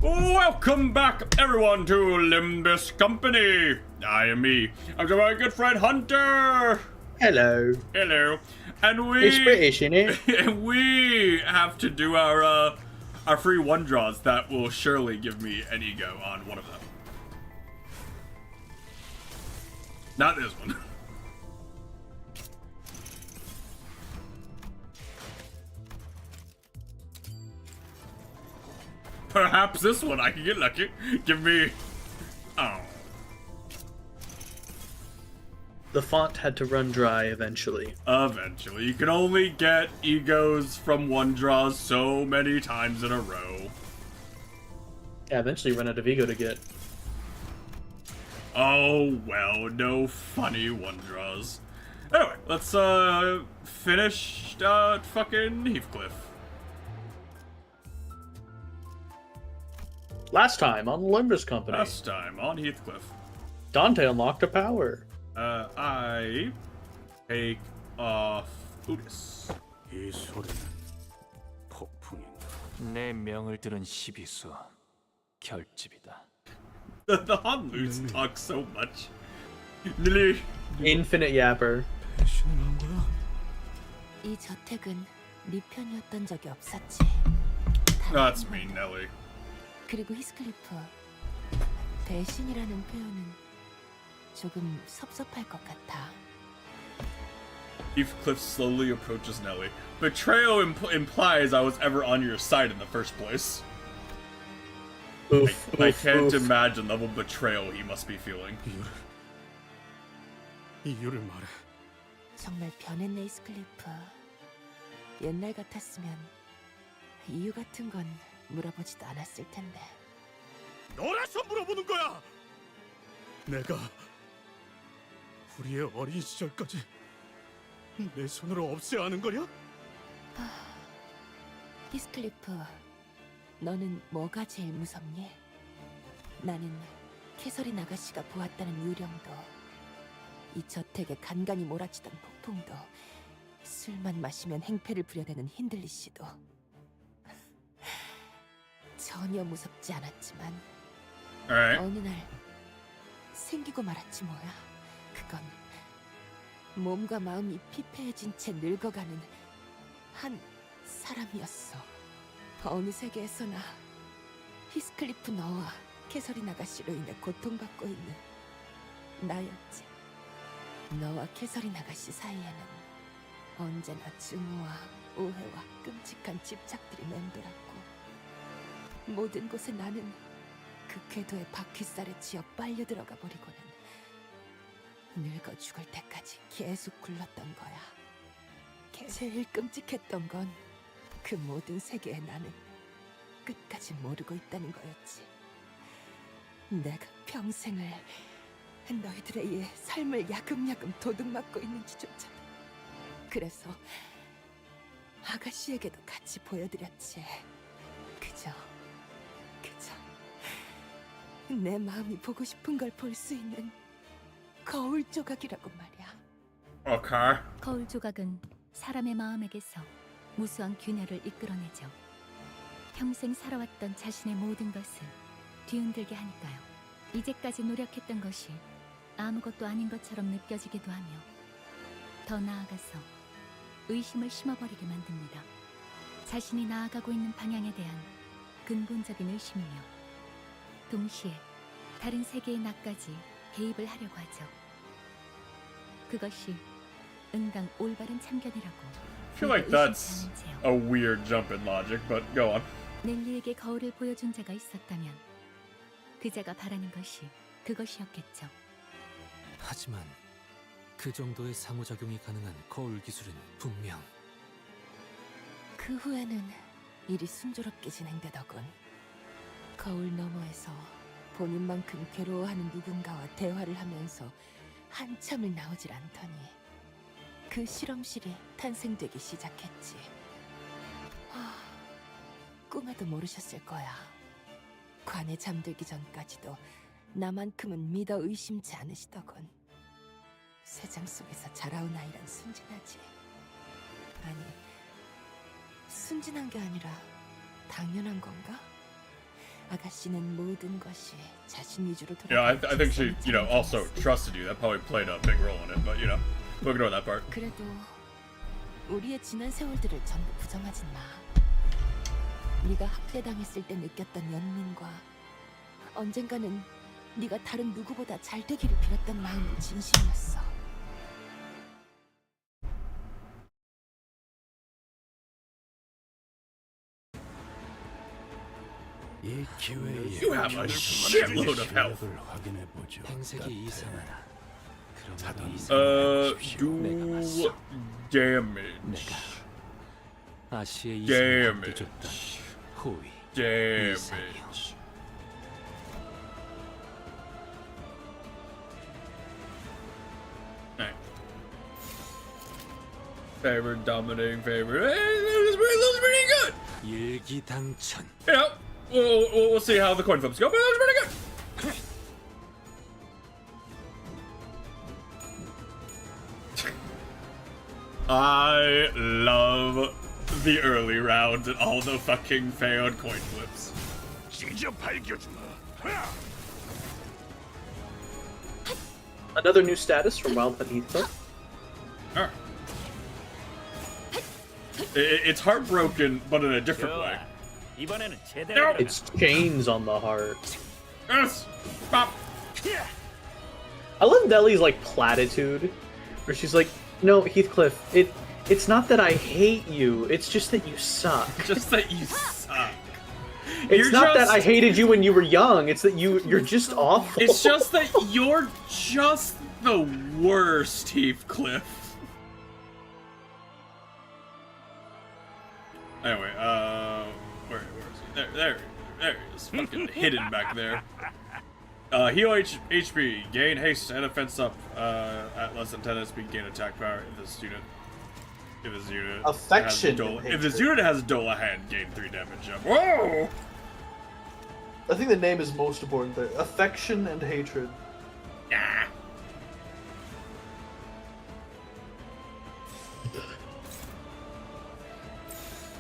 Welcome back, everyone, to Limbus Company. I am me. I'm joined by my good friend Hunter. Hello. Hello. And It's British, innit? and we have to do our free one draws that will surely give me an ego on one of them. Not this one. Perhaps this one I can get lucky. Give me... Oh. The font had to run dry eventually. Eventually. You can only get egos from one draws so many times in a row. Yeah, eventually run out of ego to get. Oh, well, no funny one draws. Anyway, let's finish fucking Heathcliff. Last time on Limbus Company, Last time on Heathcliff. Dante unlocked a power. I take off Udis. 이 소리는 폭풍인가? 내 명을 들은 시비수 결집이다. The Hanlus talk so much. Lily. Infinite yapper. 배신을 한 거야? 이 저택은 네 편이었던 적이 없었지. That's me, Nelly. 그리고 히스클리프, 배신이라는 표현은 조금 섭섭할 것 같아. Heathcliff slowly approaches Nelly. Betrayal implies I was ever on your side in the first place. Oof, I oof, can't oof. imagine the level of betrayal he must be feeling. 이유를 말해. 정말 변했네, 히스클리프. 옛날 같았으면 이유 같은 건 물어보지도 않았을 텐데. 너라서 물어보는 거야. 내가 우리의 어린 시절까지 내 손으로 없애야 하는 거냐? 히스클리프, 너는 뭐가 제일 무섭니? 나는 캐서린 아가씨가 보았다는 유령도, 이 저택에 간간히 몰아치던 폭풍도, 술만 마시면 행패를 부려대는 힌들리 씨도 전혀 무섭지 않았지만 Alright. 어느 날 생기고 말았지 뭐야. 그건 몸과 마음이 피폐해진 채 늙어가는 한 사람이었어. 어느 세계에서나 히스클리프 너와 캐서린 아가씨로 인해 고통받고 있는 나였지. 너와 캐서린 아가씨 사이에는 언제나 증오와 오해와 끔찍한 집착들이 맴돌았고, 모든 곳에 나는 그 궤도의 바퀴살에 쥐어 빨려 들어가 버리고는 늙어 죽을 때까지 계속 굴렀던 거야. 제일 끔찍했던 건 그 모든 세계에 나는 끝까지 모르고 있다는 거였지. 내가 평생을 너희들에 의해 삶을 야금야금 도둑맞고 있는지조차도. 그래서 아가씨에게도 같이 보여드렸지. 그저 내 마음이 보고 싶은 걸 볼 수 있는 거울 조각이라고 말이야. Okay. 거울 조각은 사람의 마음에게서 무수한 균열을 이끌어내죠. 평생 살아왔던 자신의 모든 것을 뒤흔들게 하니까요. 이제까지 노력했던 것이 아무것도 아닌 것처럼 느껴지기도 하며, 더 나아가서 의심을 심어버리게 만듭니다. 자신이 나아가고 있는 방향에 대한 근본적인 의심이며, 동시에 다른 세계의 나까지 개입을 하려고 하죠. 그것이 응당 올바른 참견이라고. I feel like that's a weird jump in logic, but go on. 넬리에게 거울을 보여준 자가 있었다면 그 자가 바라는 것이 그것이었겠죠. 하지만 그 정도의 상호작용이 가능한 거울 기술은 분명 그 후에는 일이 순조롭게 진행되더군. 거울 너머에서 본인만큼 괴로워하는 누군가와 대화를 하면서 한참을 나오질 않더니 그 실험실이 탄생되기 시작했지. 꿈에도 모르셨을 거야. 관에 잠들기 전까지도 나만큼은 믿어 의심치 않으시더군. 세상 속에서 자라온 아이란 순진하지. 아니, 순진한 게 아니라 당연한 건가? 아가씨는 모든 것이 자신 위주로 Yeah, I 돌아가는 think she, 직성을 also 잘 trusted you. That probably played a big role in it, but we'll ignore that part. 그래도 우리의 지난 세월들을 전부 부정하진 마. 네가 학대당했을 때 느꼈던 연민과 언젠가는 네가 다른 누구보다 잘 되기를 빌었던 마음은 진심이었어. You have a shitload of health. 행색이 이상하다. 그럼에도 Do damage. 아시의 이상을 Damage. 줬다. 호위. Damage. Alright. Favorite, dominating favorite. Hey, looks pretty good. 일기당천. We'll see how the coin flips go, but it looks pretty good. I love the early rounds and all the fucking failed coin flips. Another new status from Wild Hunt Heathcliff. Alright. It's heartbroken, but in a different way. 이번에는 제대로 No. It's chains on the heart. Yes! Pop! I love Deli's like platitude, where she's like, "No, Heathcliff, it's not that I hate you. It's just that you suck. Just that you suck. It's not that I hated you when you were young. It's that you're just awful." It's just that you're just the worst, Heathcliff. Anyway, where is he? There he is. Fucking hidden back there. Heal HP, gain haste and offense up. At less than 10 SP, gain attack power if this unit. Affection has and if this hatred. unit has Dola hand, gain 3 damage up. Whoa! I think the name is most important there. Affection and hatred. Yeah.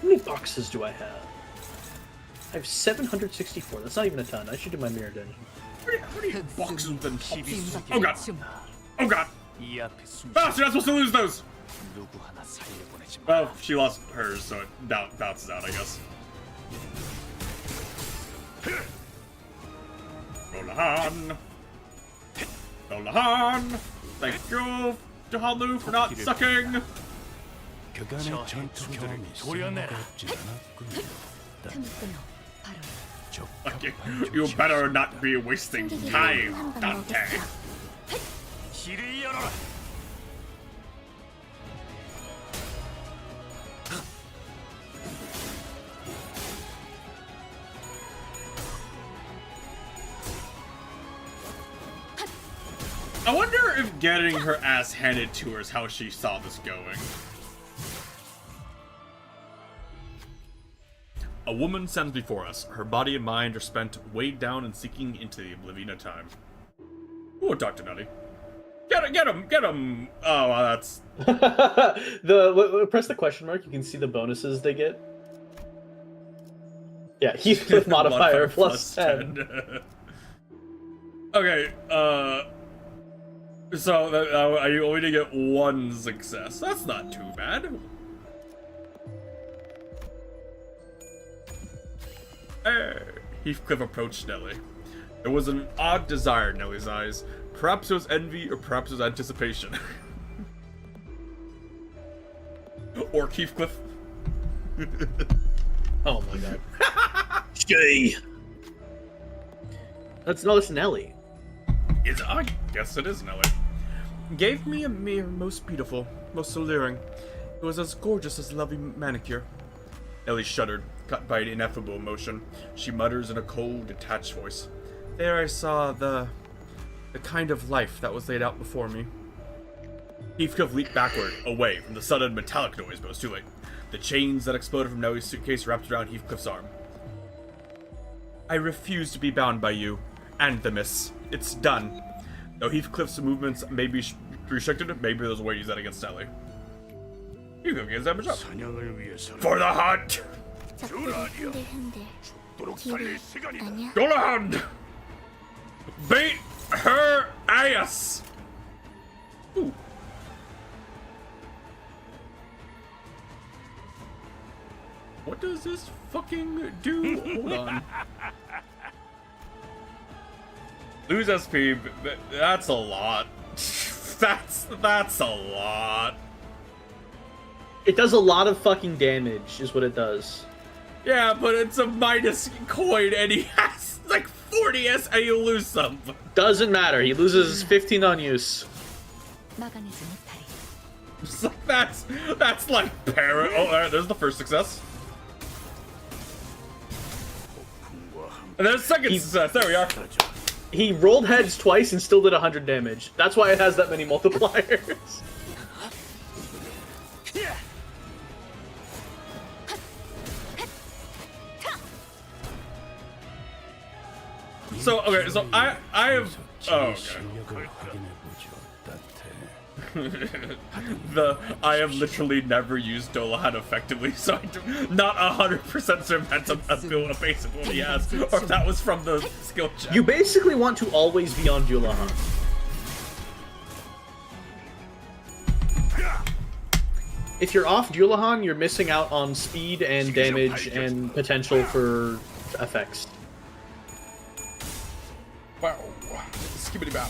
How many boxes do I have? I have 764. That's not even a ton. I should do my mirror dungeon. How many boxes within boxes? Oh god! Oh god! 이 앞에 숨 Ah, so you're not supposed to lose those! 누구 하나 살려보내지 마. Well, she lost hers, so it bounces out, I guess. Rolahan! Rolahan! Thank you, Jahalu, for not sucking! 저 해충들을 도려내라. 틈을 끊어 바로 Okay, you better not be wasting time, Dante. 길을 열어라. I wonder if getting her ass handed to her is how she saw this going. A woman stands before us. Her body and mind are spent, weighed down and sinking into the oblivion of time. Ooh, Dr. Nutty. Get him! Oh, wow, that's... Press the question mark, you can see the bonuses they get. Yeah, Heathcliff modifier plus 10. Okay, so, are you only to get 1 success? That's not too bad. Heathcliff approached Nellie. There was an odd desire in Nellie's eyes. Perhaps it was envy, or perhaps it was anticipation. Or Heathcliff. Oh my god. Jay! That's Nelly. I guess it is Nellie. Gave me a mirror most beautiful, most alluring. It was as gorgeous as a lovely manicure. Nellie shuddered, cut by an ineffable emotion. She mutters in a cold, detached voice. There I saw the kind of life that was laid out before me. Heathcliff leaped backward, away from the sudden metallic noise, but it was too late. The chains that exploded from Nellie's suitcase wrapped around Heathcliff's arm. I refuse to be bound by you, and the miss. It's done. Though Heathcliff's movements may be restricted, maybe there's a way to use that against Nellie. Heathcliff gets damage up. For the hunt! 적들이 흔들흔들 기회 아니야? Dolahan! Beat her ass! Ooh. What does this fucking do? Hold on. Lose SP, that's a lot. That's a lot. It does a lot of fucking damage, is what it does. Yeah, but it's a minus coin and he has like 40 S and you lose some. Doesn't matter. He loses 15 on use. 막아내지 못하리. It's like, that's like parrot. Oh, alright, there's the first success. And there's the second success. There we are. He rolled heads twice and still did 100 damage. That's why it has that many multipliers. So okay, so I have okay. I have literally never used Dolahan effectively, so I'm not 100% certain that's a base ability he has, or if that was from the skill check. You basically want to always be on Dulahan. If you're off Dulahan, you're missing out on speed and damage and potential for effects. Wow. Skibbity bow.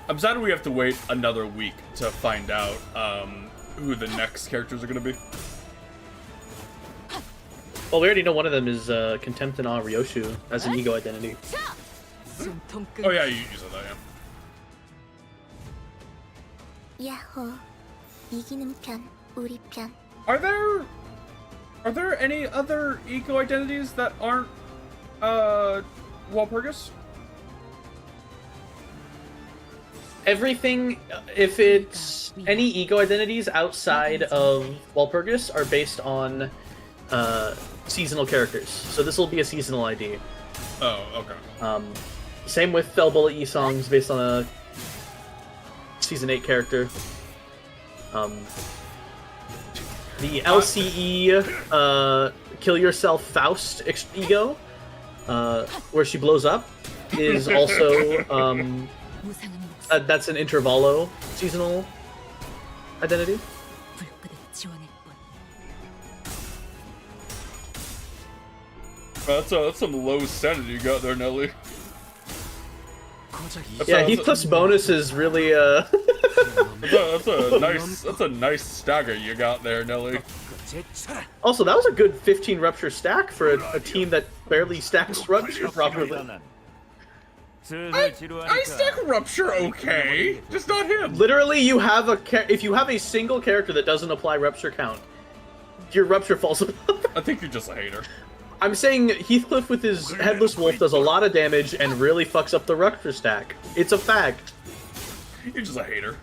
I'm sad we have to wait another week to find out who the next characters are gonna be. Well, we already know one of them is Contempt and Ryoshu as an ego identity. Oh yeah, you said that, yeah. 야호. 이기는 편, 우리 편. Are there any other ego identities that aren't Walpurgis? Everything, if it's any ego identities outside of Walpurgis, are based on seasonal characters. So this will be a seasonal ID. Oh, okay. Same with Felbola E-Songs, based on a Season 8 character. The LCE Kill Yourself Faust ego, where she blows up, is also that's an Intervallo seasonal identity. That's some low sanity you got there, Nelly. Yeah, Heathcliff's bonus is really that's a nice stagger you got there, Nelly. Also, that was a good 15 rupture stack for a team that barely stacks rupture properly. I stack rupture okay, just not him. Literally, you have if you have a single character that doesn't apply rupture count, your rupture falls apart. I think you're just a hater. I'm saying Heathcliff with his Headless Wolf does a lot of damage and really fucks up the rupture stack. It's a fact. You're just a hater.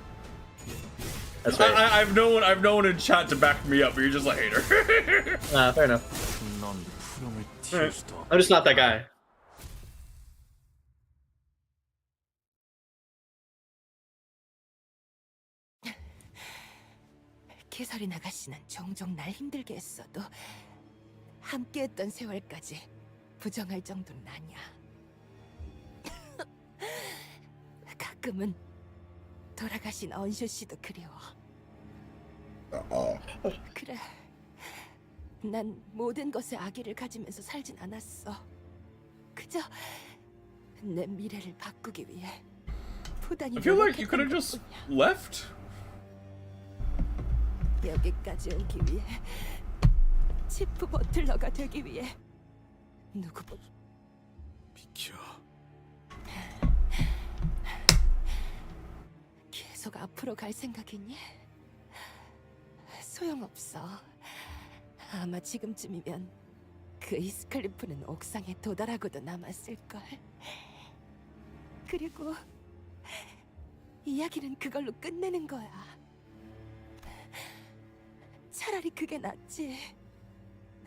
That's right. I've no one in chat to back me up, but you're just a hater. Fair enough. I'm just not that guy. 캐서린 아가씨는 종종 날 힘들게 했어도 함께했던 세월까지 부정할 정도는 아니야. 가끔은 돌아가신 언쇼 씨도 그리워. 그래, 난 모든 것에 악의를 가지면서 살진 않았어. 그저 내 미래를 바꾸기 위해 부단히 I feel like you could have just left. 여기까지 오기 위해 치프 버틀러가 되기 위해 누구보다 비켜. 계속 앞으로 갈 생각이니? 소용없어. 아마 지금쯤이면 그 이스클리프는 옥상에 도달하고도 남았을걸. 그리고 이야기는 그걸로 끝내는 거야. 차라리 그게 낫지.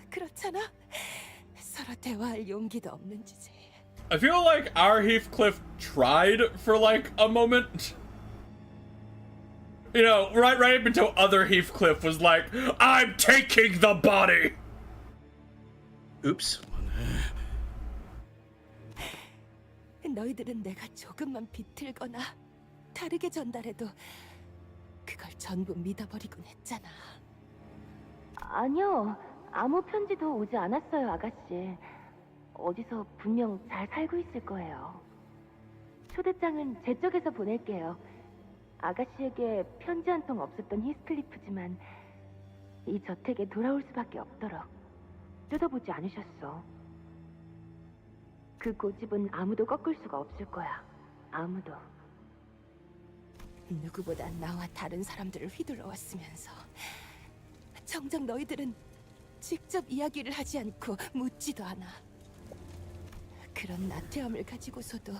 그렇잖아? 서로 대화할 용기도 없는 주제에. I feel like our Heathcliff tried for like a moment. You know, right up until other Heathcliff was like, I'm taking the body! Oops. 너희들은 내가 조금만 비틀거나 다르게 전달해도 그걸 전부 믿어버리곤 했잖아. 아니요. 아무 편지도 오지 않았어요, 아가씨. 어디서 분명 잘 살고 있을 거예요. 초대장은 제 쪽에서 보낼게요. 아가씨에게 편지 한 통 없었던 히스클리프지만 이 저택에 돌아올 수밖에 없도록 뜯어보지 않으셨어. 그 고집은 아무도 꺾을 수가 없을 거야. 아무도. 누구보다 나와 다른 사람들을 휘둘러왔으면서 정작 너희들은 직접 이야기를 하지 않고 묻지도 않아. 그런 나태함을 가지고서도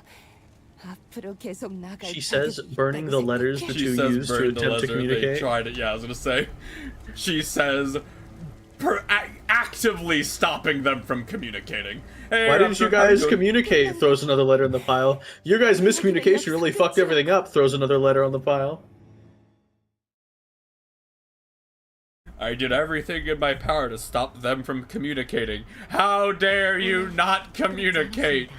앞으로 계속 나갈 She says 자격이 burning the 있다고 letters the 생각해. She two says used to burn the attempt to letter. They communicate. tried it. Yeah, I was gonna say. She says actively stopping them from communicating. Hey, Why didn't you guys I'm communicate? Throws another letter in the pile. Your guys' miscommunication really fucked everything up. Throws another letter on the pile. I did everything in my power to stop them from communicating. How dare you not communicate?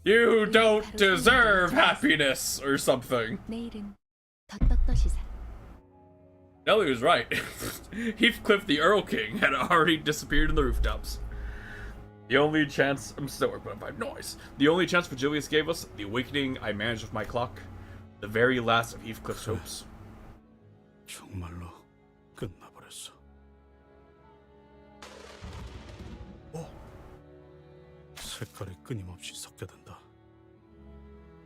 You don't deserve happiness or something. 내일은 더 떳떳이 살. Ellie was right. Heathcliff the Earl King had already disappeared in the rooftops. The only chance... I'm still working by noise. The only chance Virgilius gave us, the awakening I managed with my clock, the very last of Heathcliff's hopes. 정말로 끝나버렸어. 색깔이 끊임없이 섞여든다.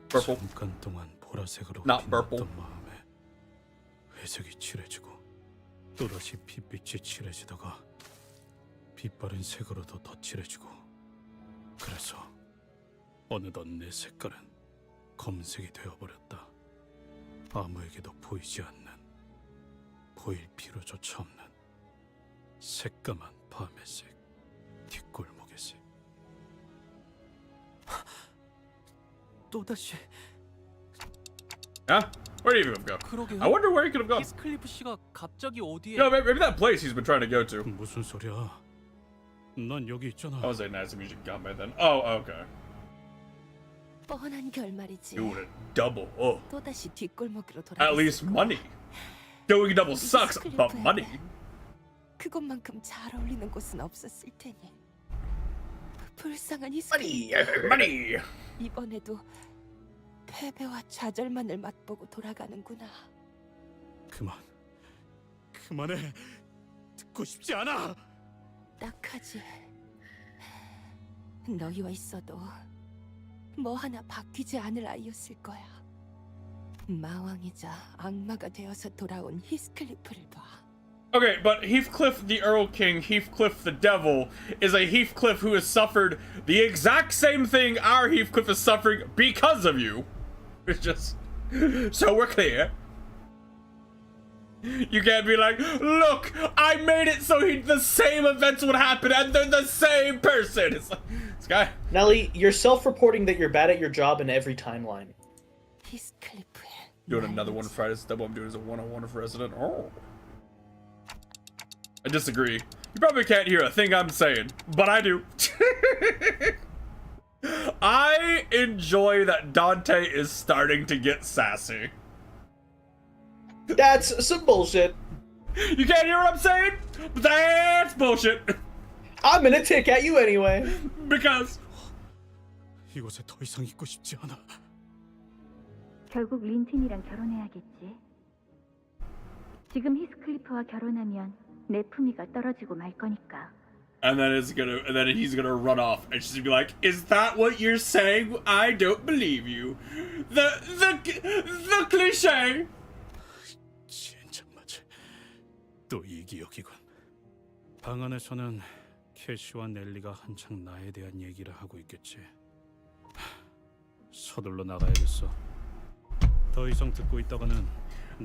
Purple. 잠깐 동안 보라색으로 Not purple. 빛났던 마음에 회색이 칠해지고 또다시 핏빛이 칠해지다가 빛바랜 색으로도 더 칠해지고 그래서 어느덧 내 색깔은 검색이 되어버렸다. 아무에게도 보이지 않는, 보일 필요조차 없는 새까만 밤의 색, 뒷골목의 색. 또다시 Huh? Where did he go? 그러게요. I wonder where he could have gone. 히스클리프 씨가 갑자기 어디에? No, maybe that place he's been trying to go to. 무슨 소리야? 난 여기 있잖아. I was like, nice music gone by then. Oh, okay. 뻔한 결말이지. You would double. Oh. 또다시 뒷골목으로 돌아갔을 At least 거야. money. Going double sucks, but money. 그것만큼 잘 어울리는 곳은 없었을 테니. 불쌍한 Money. 히스클리프. Money. 이번에도 패배와 좌절만을 맛보고 돌아가는구나. 그만해. 듣고 싶지 않아. 딱하지. 너희와 있어도 뭐 하나 바뀌지 않을 아이였을 거야. 마왕이자 악마가 되어서 돌아온 히스클리프를 봐. Okay, but Heathcliff the Earl King, Heathcliff the Devil, is a Heathcliff who has suffered the exact same thing our Heathcliff is suffering because of you. It's just... so we're clear. You can't be like, look, I made it so the same events would happen and they're the same person. It's like, this guy... Nelly, you're self-reporting that you're bad at your job in every timeline. 히스클리프의 Doing another one for Fridays double. I'm doing as a 101 for Resident. Oh. I disagree. You probably can't hear a thing I'm saying, but I do. I enjoy that Dante is starting to get sassy. That's some bullshit. You can't hear what I'm saying? That's bullshit. I'm gonna tick at you anyway. Because 이곳에 더 이상 있고 싶지 않아. 결국 린틴이랑 결혼해야겠지. 지금 히스클리프와 결혼하면 내 품위가 떨어지고 말 거니까. and then he's gonna run off and she's gonna be like, is that what you're saying? I don't believe you. The cliche. 진짜 맞아. 또 이기역이군. 방 안에서는 캐시와 넬리가 한창 나에 대한 얘기를 하고 있겠지. 서둘러 나가야겠어. 더 이상 듣고 있다가는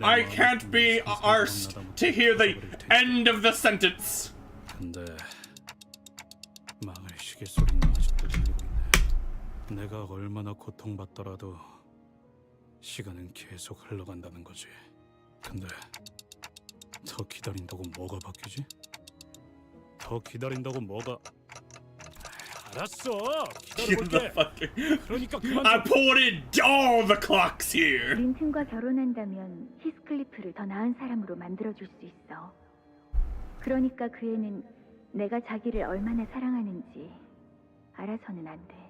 I can't be arsed to hear the end of the sentence. 근데 망할 시계 소리는 아직도 들리고 있네. 내가 얼마나 고통받더라도 시간은 계속 흘러간다는 거지. 근데 더 기다린다고 뭐가 바뀌지? 더 기다린다고 뭐가... 알았어! 기다려볼게! 그러니까 그만... I poured in all the clocks here. 린튼과 결혼한다면 히스클리프를 더 나은 사람으로 만들어줄 수 있어. 그러니까 그 애는 내가 자기를 얼마나 사랑하는지 알아서는 안 돼.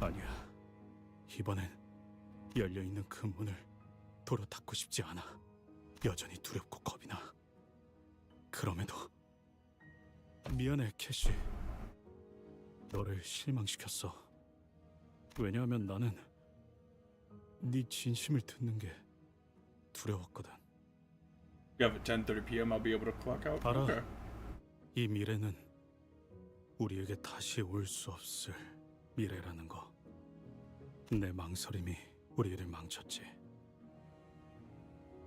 아니야. 이번엔 열려있는 그 문을 도로 닫고 싶지 않아. 여전히 두렵고 겁이 나. 그럼에도 미안해, 캐시. 너를 실망시켰어. 왜냐하면 나는 네 진심을 듣는 게 두려웠거든. You have at 10:30 p.m. I'll be able to clock out. 알아. Okay. 이 미래는 우리에게 다시 올 수 없을 미래라는 거. 내 망설임이 우리를 망쳤지.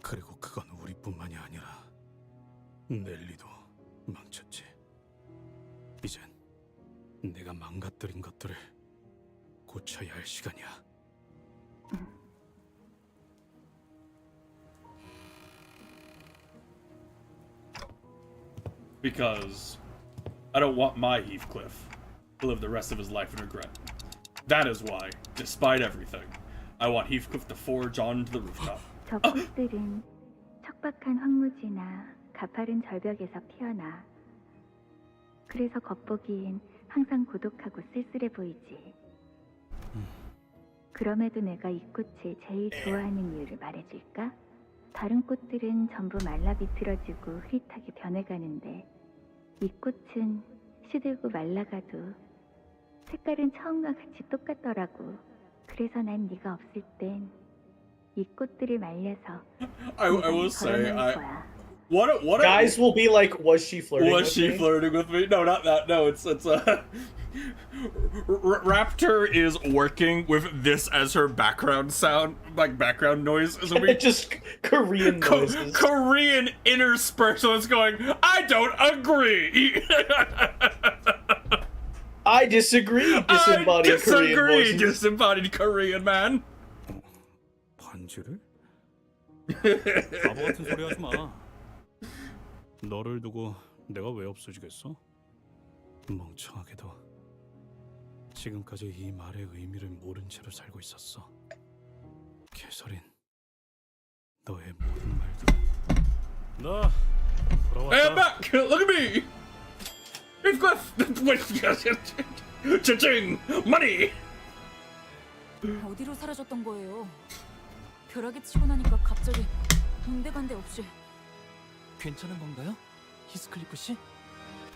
그리고 그건 우리뿐만이 아니라 넬리도 망쳤지. 이젠 내가 망가뜨린 것들을 고쳐야 할 시간이야. Because I don't want my Heathcliff to live the rest of his life in regret. That is why, despite everything, I want Heathcliff to forge onto the rooftop. 저 꽃들은 척박한 황무지나 가파른 절벽에서 피어나. 그래서 겉보기엔 항상 고독하고 쓸쓸해 보이지. 그럼에도 내가 이 꽃을 제일 좋아하는 이유를 말해줄까? 다른 꽃들은 전부 말라 비틀어지고 흐릿하게 변해가는데 이 꽃은 시들고 말라가도 색깔은 처음과 같이 똑같더라고. 그래서 난 네가 없을 땐 이 꽃들을 말려서 I will say, 거야. what Guys will be like, was she flirting was with she me? flirting with me? No, not that. No, it's Raptor is working with this as her background sound, like background noise. So we Just Korean noises. Korean interspersed. So it's going. I don't agree. I disagree. Disembodied I disagree. Korean voices. Disembodied Korean man. 반지를? 바보 같은 소리 하지 마. 너를 두고 내가 왜 없어지겠어? 멍청하게도 지금까지 이 말의 의미를 모른 채로 살고 있었어. 개설인 너의 모든 말들. 나 Hey, I'm 돌아왔다. back. Look at me. Heathcliff. Cha-ching. Money. 어디로 사라졌던 거예요? 벼락에 치고 나니까 갑자기 온데간데 없이. 괜찮은 건가요? 히스클리프 씨?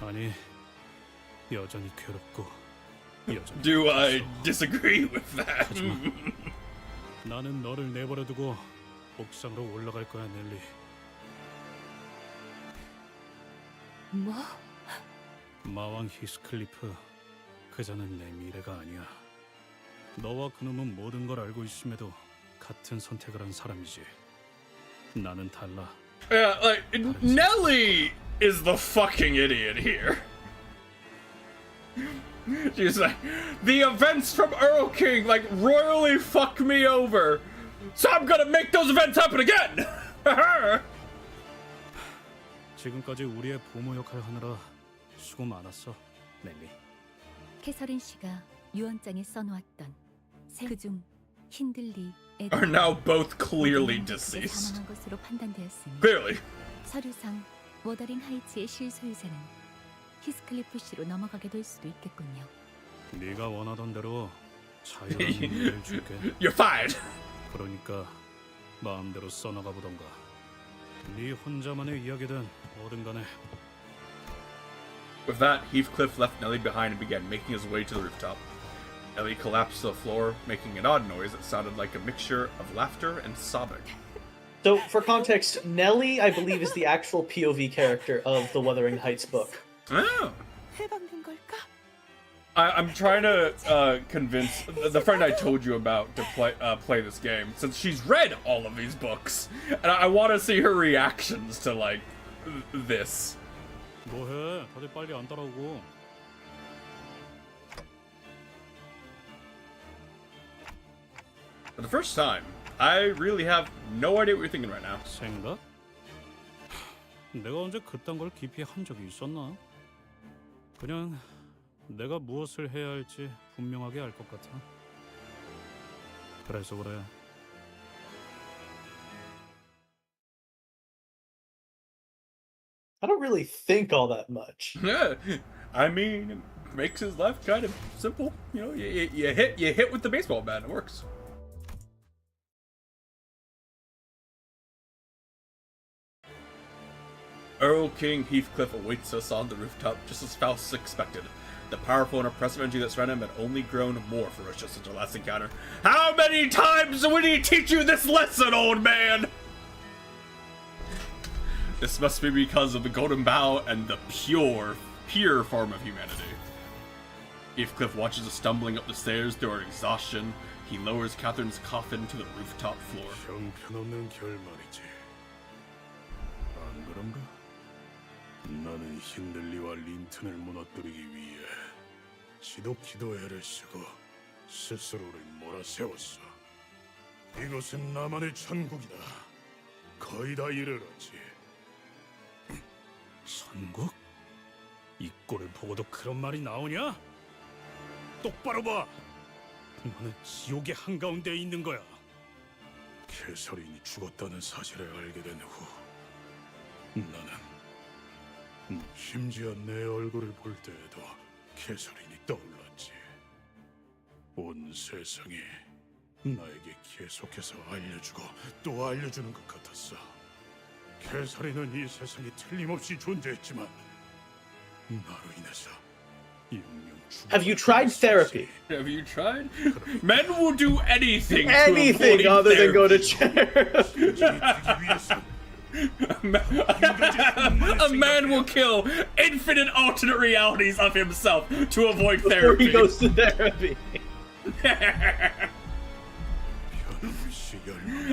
아니 여전히 괴롭고 여전히 Do I 무서워. disagree with that? 하지만 나는 너를 내버려두고 옥상으로 올라갈 거야, 넬리. 뭐? 마왕 히스클리프, 그자는 내 미래가 아니야. 너와 그놈은 모든 걸 알고 있음에도 같은 선택을 한 사람이지. 나는 달라. Yeah, like Nelly is the fucking idiot here. She's like, the events from Earl King like royally fuck me over, so I'm gonna make those events happen again. 지금까지 우리의 부모 역할을 하느라 수고 많았어, 넬리. 캐서린 씨가 유언장에 써놓았던 그중 힌들리 Are now both clearly deceased. deceased. 사망한 것으로 판단되었으니 Clearly. 서류상 워더링 하이츠의 실소유자는 히스클리프 씨로 넘어가게 될 수도 있겠군요. 네가 원하던 대로 자유로운 미래를 줄게. You're fired. 그러니까 마음대로 써나가 보던가. 네 혼자만의 이야기든 뭐든 간에. With that, Heathcliff left Nelly behind and began making his way to the rooftop. Nelly collapsed to the floor, making an odd noise that sounded like a mixture of laughter and sobbing. So, for context, Nelly, I believe, is the actual POV character of the Wuthering Heights book. Oh. 해방된 걸까? I'm trying to convince the friend I told you about to play this game, since she's read all of these books, and I want to see her reactions to like this. 뭐해? 다들 빨리 안 따라오고. For the first time, I really have no idea what you're thinking right now. 생각? 내가 언제 그딴 걸 깊이 한 적이 있었나? 그냥 내가 무엇을 해야 할지 분명하게 알 것 같아. 그래서 그래. I don't really think all that much. Yeah, I mean, it makes his life kind of simple. You know, you hit with the baseball bat, and it works. Earl King Heathcliff awaits us on the rooftop, just as Faust expected. The powerful and oppressive energy that surrounded him had only grown more ferocious since our last encounter. How many times would he teach you this lesson, old man? This must be because of the golden bough and the pure form of humanity. Heathcliff watches us stumbling up the stairs through our exhaustion. He lowers Catherine's coffin to the rooftop floor. 형편없는 결말이지. 안 그런가? 나는 힌들리와 린튼을 무너뜨리기 위해 지독히도 애를 쓰고 스스로를 몰아세웠어. 이것은 나만의 천국이다. 거의 다 이르렀지. 천국? 이 꼴을 보고도 그런 말이 나오냐? 똑바로 봐. 너는 지옥의 한가운데에 있는 거야. 캐서린이 죽었다는 사실을 알게 된 후 나는 심지어 내 얼굴을 볼 때에도 캐서린이 떠올랐지. 온 세상이 나에게 계속해서 알려주고 또 알려주는 것 같았어. 캐서린은 이 세상에 틀림없이 존재했지만 나로 인해서 영영 죽어. Have you tried therapy? Have you tried? Men will do anything Anything to other than go to therapy. church. A man will kill infinite alternate realities of himself to avoid Before therapy. he goes to therapy.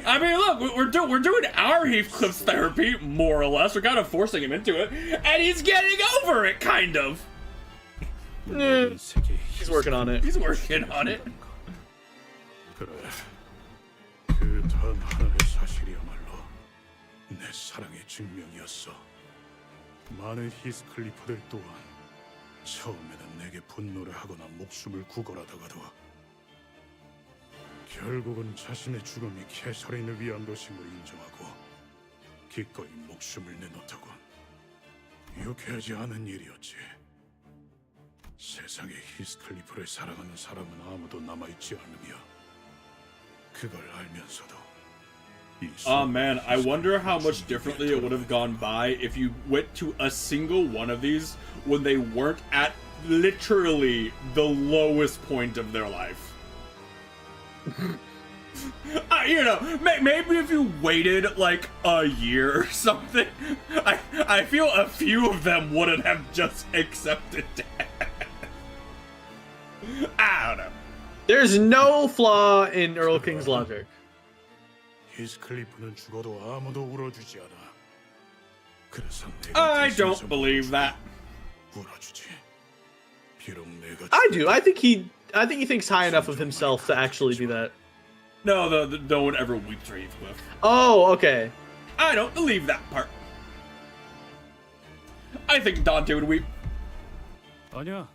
I mean, look, we're doing our Heathcliff's therapy, more or less. We're kind of forcing him into it, and he's getting over it, kind of. He's working on it. He's working on it. 그래. 그 단 하나의 사실이야말로 내 사랑의 증명이었어. 많은 히스클리프들 또한 처음에는 내게 분노를 하거나 목숨을 구걸하다가도 결국은 자신의 죽음이 캐서린을 위한 것임을 인정하고 기꺼이 목숨을 내놓더군. 유쾌하지 않은 일이었지. 세상에 히스클리프를 사랑하는 사람은 아무도 남아있지 않으며 그걸 알면서도 Oh man, I wonder how much differently it would have gone by if you went to a single one of these when they weren't at literally the lowest point of their life. You know, maybe if you waited like a year or something, I feel a few of them wouldn't have just accepted death. I don't know. There's no flaw in Earl King's logic. 히스클리프는 죽어도 아무도 울어주지 않아. 그래서 I don't believe that. 울어주지. 비록 내가 I do. I think he thinks high enough of himself to actually do that. No, no one ever weeps for Heathcliff. Oh, okay. I don't believe that part. I think Dante would weep. 아니야.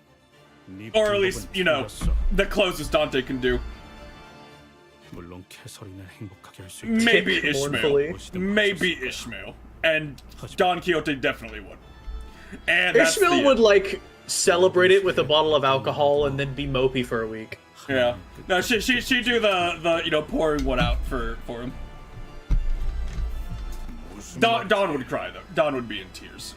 네 Or at least, you know, 틀렸어. the closest Dante can do. 물론 캐서린을 행복하게 할 수 있지. Maybe Tick Ishmael. mournfully. Maybe Ishmael. And Don Quixote definitely would. And that's Ishmael the would end. like celebrate it with a bottle of alcohol and then be mopey for a week. Yeah. No, she do the you know, pouring one out for him. Don would cry though. Don would be in tears.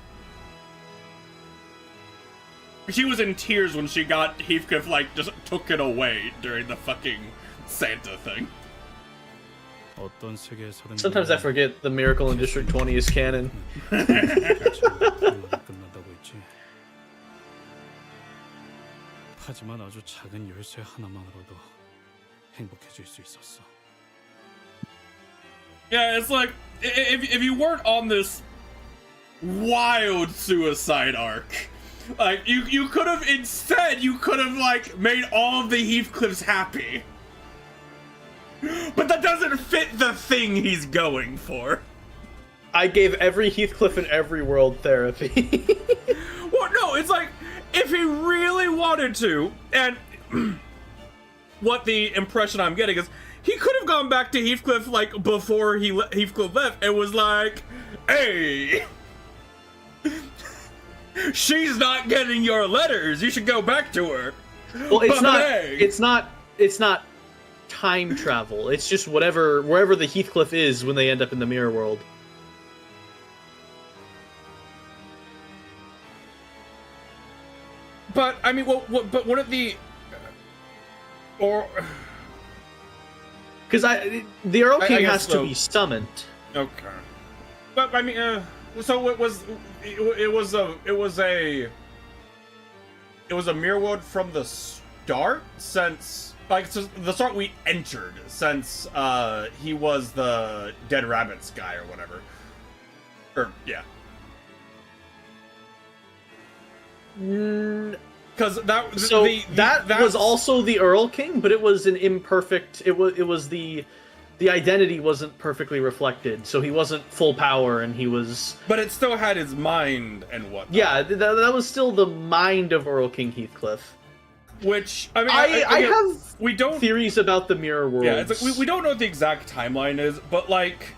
She was in tears when she got Heathcliff like just took it away during the fucking Santa thing. 어떤 세계에서든 Sometimes I forget the Miracle in District 20 is canon. 끝난다고 했지. 하지만 아주 작은 열쇠 하나만으로도 행복해질 수 있었어. Yeah, it's like if you weren't on this wild suicide arc, like you could have instead like made all of the Heathcliffs happy. But that doesn't fit the thing he's going for. I gave every Heathcliff in every world therapy. Well, no, it's like, if he really wanted to, and what the impression I'm getting is, he could have gone back to Heathcliff, like, before Heathcliff left, and was like, hey, she's not getting your letters, you should go back to her. Well, But hey. it's not time travel. It's just wherever the Heathcliff is when they end up in the mirror world. But, I mean, but what if the... Or... Because the Earl I King guess has to so. be summoned. Okay. But, I mean, so it was a mirror world from the start, since, like, so the start we entered, since, he was the Dead Rabbits guy, or whatever. Or, yeah. Because that was also the Earl King, but it was an imperfect. It was the identity wasn't perfectly reflected, so he wasn't full power, and he was. But it still had his mind and whatnot. Yeah, that was still the mind of Earl King Heathcliff. Which I mean, I have we don't theories about the mirror worlds. Yeah, it's like we don't know what the exact timeline is, but like,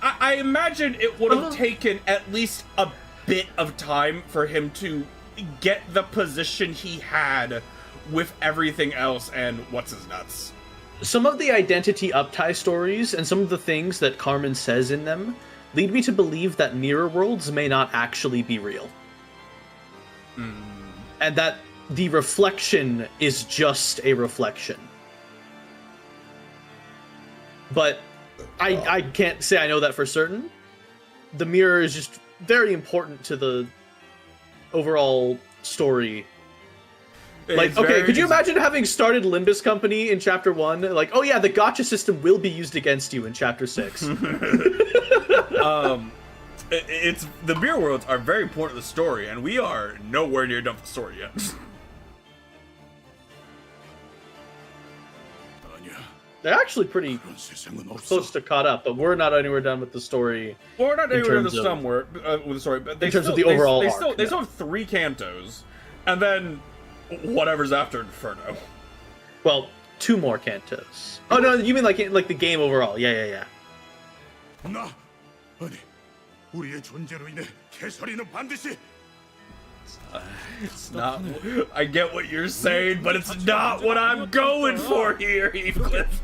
I imagine it would have taken at least a bit of time for him to get the position he had with everything else and what's his nuts. Some of the identity uptie stories and some of the things that Carmen says in them lead me to believe that mirror worlds may not actually be real. And that the reflection is just a reflection. But I can't say I know that for certain. The mirror is just very important to the overall story. Like, okay, could you imagine having started Limbus Company in Chapter 1? Like, oh yeah, the gotcha system will be used against you in Chapter 6. It's the mirror worlds are very important to the story, and we are nowhere near done with the story yet. They're actually pretty close to caught up, but we're not anywhere done with the story. Well, we're not anywhere with the story, but they in terms of the overall arc, they still have 3 cantos, and then whatever's after Inferno. Well, 2 more cantos. Oh no, you mean like the game overall? Yeah. It's not. I get what you're saying, but it's not what I'm going for here, Heathcliff.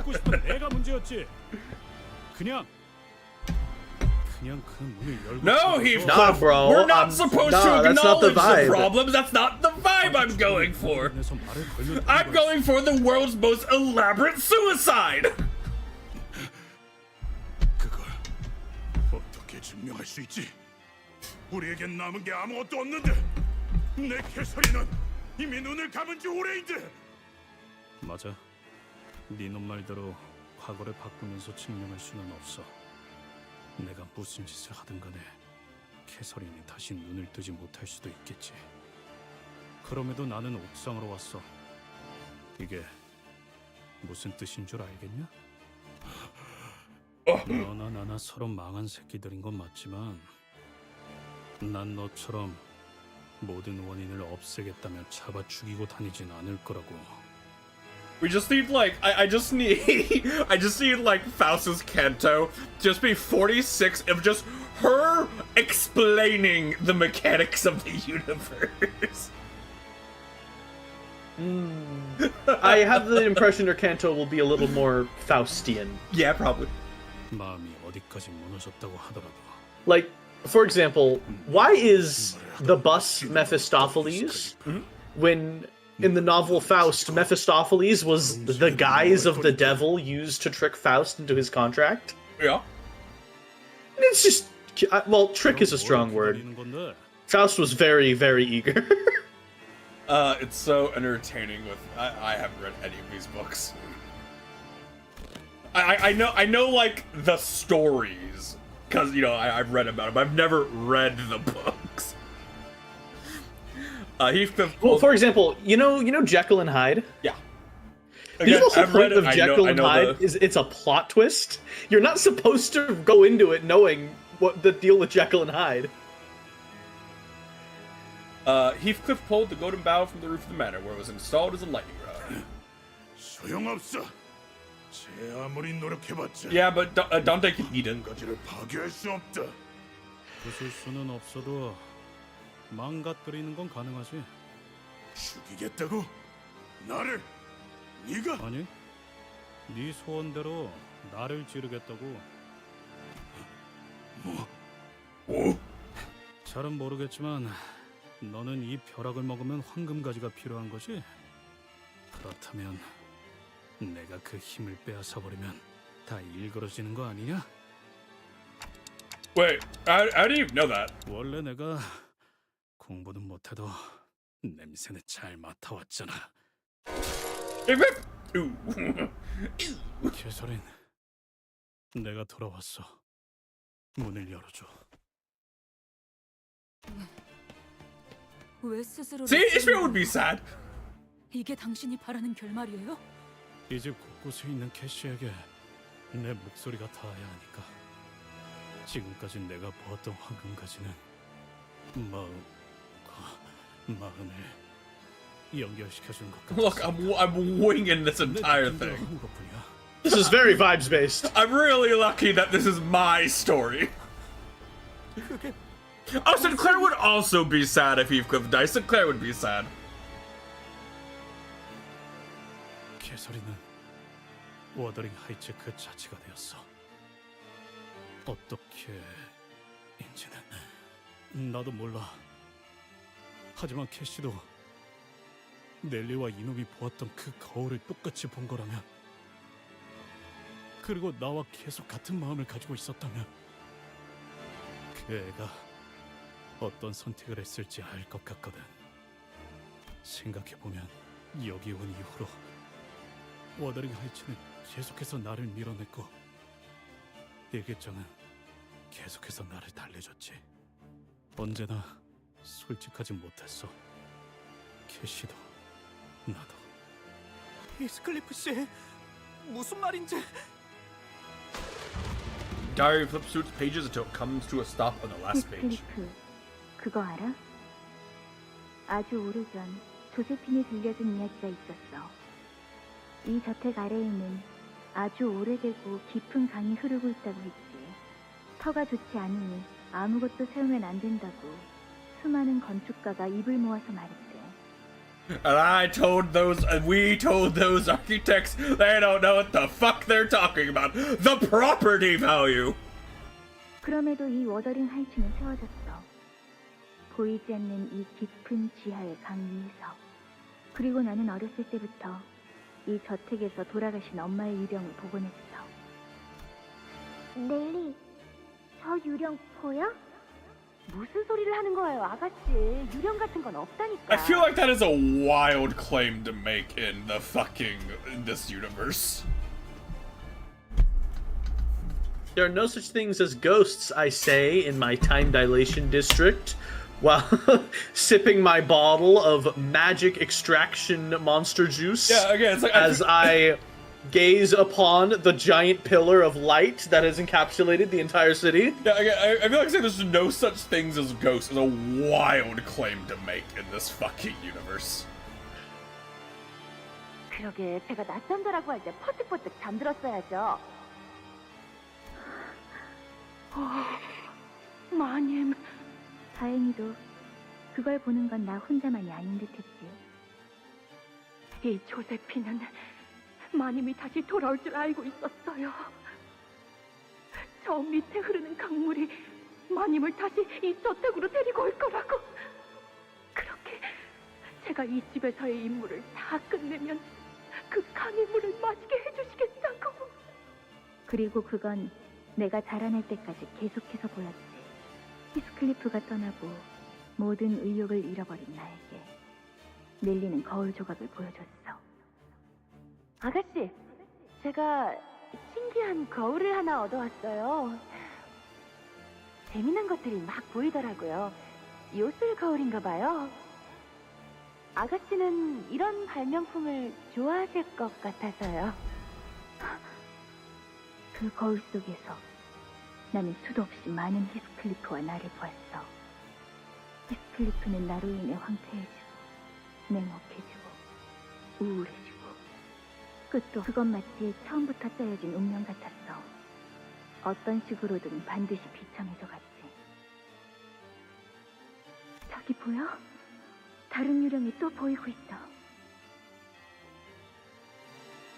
No, Heathcliff. Nah, bro. We're not supposed to that's not the acknowledge the vibe. problems. That's not the vibe I'm going for. I'm going for the world's most elaborate suicide. 우리에겐 남은 게 아무것도 없는데 내 캐서리는 이미 눈을 감은 지 오래인데. 맞아. 네 놈 말대로 과거를 바꾸면서 증명할 수는 없어. 내가 무슨 짓을 하든 간에 캐서린이 다시 눈을 뜨지 못할 수도 있겠지. 그럼에도 나는 옥상으로 왔어. 이게 무슨 뜻인 줄 알겠냐? 너나 나나 서로 망한 새끼들인 건 맞지만 난 너처럼 모든 원인을 없애겠다며 잡아 죽이고 다니진 않을 거라고. We just need like I just need like Faust's canto just be 46 of just her explaining the mechanics of the universe. I have the impression her canto will be a little more Faustian. Yeah, probably. 마음이 어디까지 무너졌다고 하더라도. Like, for example, why is the bus Mephistopheles when in the novel Faust, Mephistopheles was the guise of the devil used to trick Faust into his contract? Yeah. It's just, well, trick is a strong word. Faust was very, very eager. It's so entertaining with I haven't read any of these books. I know like the stories. Because, you know, I've read about them. I've never read the books. Heathcliff. Well, for example, you know Jekyll and Hyde? Yeah. The whole I've read point it, of Jekyll I and know Hyde is it's a plot twist. You're not supposed to go into it knowing what the deal with Jekyll and Hyde. Heathcliff pulled the golden bow from the roof of the manor, where it was installed as a lightning rod. 소용없어. 제 아무리 노력해봤자 Yeah, but Dante can eat it. 가지를 파괴할 수 없다. 부술 수는 없어도 망가뜨리는 건 가능하지. 죽이겠다고? 나를? 네가? 아니, 네 소원대로 나를 지르겠다고. 뭐? 잘은 모르겠지만 너는 이 벼락을 먹으면 황금가지가 필요한 거지? 그렇다면 내가 그 힘을 빼앗아 버리면 다 일그러지는 거 아니냐? Wait, I didn't even know that. 원래 내가 공부는 못해도 냄새는 잘 맡아왔잖아. Ooh. 캐서린, 내가 돌아왔어. 문을 열어줘. 왜 스스로 See, Ishmael would be sad. 이게 당신이 바라는 결말이에요? 이 집 곳곳에 있는 캐시에게 내 목소리가 닿아야 하니까. 지금까지 내가 보았던 황금가지는 마음을 연결시켜준 것 같아. Look, I'm winging this entire thing. This is very vibes based. I'm really lucky that this is my story. Oh, Sinclair would also be sad if Heathcliff died. Sinclair would be sad. 캐서린은 워더링 하이츠 그 자체가 되었어. 어떻게인지는 나도 몰라. 하지만 캐시도 넬리와 이놈이 보았던 그 거울을 똑같이 본 거라면, 그리고 나와 계속 같은 마음을 가지고 있었다면, 그 애가 어떤 선택을 했을지 알 것 같거든. 생각해보면 여기 온 이후로 워더링 하이츠는 계속해서 나를 밀어냈고, 일기장은 계속해서 나를 달래줬지. 언제나 솔직하지 못했어. 캐시도 나도. 히스클리프 씨, 무슨 말인지. Diary flips through its pages until it comes to a stop on the last page. 히스클리프, 그거 알아? 아주 오래전 조세핀이 들려준 이야기가 있었어. 이 저택 아래에는 아주 오래되고 깊은 강이 흐르고 있다고 했지. 터가 좋지 않으니 아무것도 세우면 안 된다고 수많은 건축가가 입을 모아서 말했대. And we told those architects they don't know what the fuck they're talking about. The property value. 그럼에도 이 워더링 하이츠는 세워졌어. 보이지 않는 이 깊은 지하의 강 위에서. 그리고 나는 어렸을 때부터 이 저택에서 돌아가신 엄마의 유령을 보곤 했어. 넬리, 저 유령 보여? 무슨 소리를 하는 거예요, 아가씨? 유령 같은 건 없다니까. I feel like that is a wild claim to make in this universe. There are no such things as ghosts, I say, in my time dilation district, while sipping my bottle of magic extraction monster juice. Yeah, again, it's like as I gaze upon the giant pillar of light that has encapsulated the entire city. Yeah, again, I feel like saying there's no such things as ghosts is a wild claim to make in this fucking universe. 그러게 제가 낮잠자라고 할 때 퍼뜩퍼뜩 잠들었어야죠. 마님. 다행히도 그걸 보는 건 나 혼자만이 아닌 듯했지. 이 조세피는 마님이 다시 돌아올 줄 알고 있었어요. 저 밑에 흐르는 강물이 마님을 다시 이 저택으로 데리고 올 거라고. 그렇게 제가 이 집에서의 임무를 다 끝내면 그 강의 물을 마시게 해주시겠다고. 그리고 그건 내가 자라날 때까지 계속해서 보였지. 히스클리프가 떠나고 모든 의욕을 잃어버린 나에게 넬리는 거울 조각을 보여줬어. 아가씨, 제가 신기한 거울을 하나 얻어왔어요. 재미난 것들이 막 보이더라고요. 요술 거울인가 봐요. 아가씨는 이런 발명품을 좋아하실 것 같아서요. 그 거울 속에서 나는 수도 없이 많은 히스클리프와 나를 보았어. 히스클리프는 나로 인해 황폐해지고 냉혹해지고 우울해지고 끝도 그것 마치 처음부터 짜여진 운명 같았어. 어떤 식으로든 반드시 비참해져 갔지. 저기 보여? 다른 유령이 또 보이고 있어.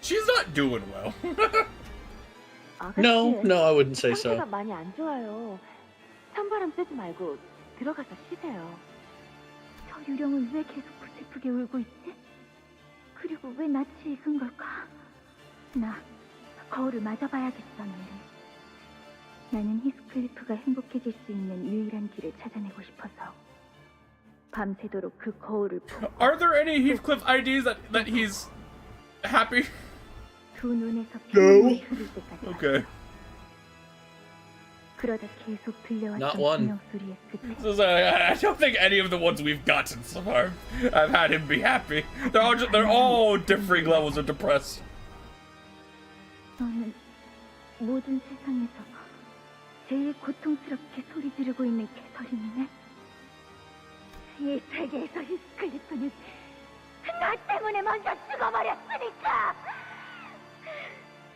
She's not doing well. No, no, I wouldn't say 상태가 so. 많이 안 좋아요. 찬바람 쐬지 말고 들어가서 쉬세요. 저 유령은 왜 계속 슬프게 울고 있지? 그리고 왜 낯이 익은 걸까? 나 거울을 맞아봐야겠어, 멜리. 나는 히스클리프가 행복해질 수 있는 유일한 길을 찾아내고 싶어서 밤새도록 그 거울을 보고 Are there any Heathcliff IDs that he's happy? 두 눈에서 피눈물이 흐를 때까지 Okay. 그러다 계속 Not 들려왔던 one. 비명 소리의 끝에 So, I don't think any of the ones we've gotten so far have had him be happy. They're all differing levels of depressed. 너는 모든 세상에서 제일 고통스럽게 소리 지르고 있는 개설임이네. 이 세계에서 히스클리프는 나 때문에 먼저 죽어버렸으니까.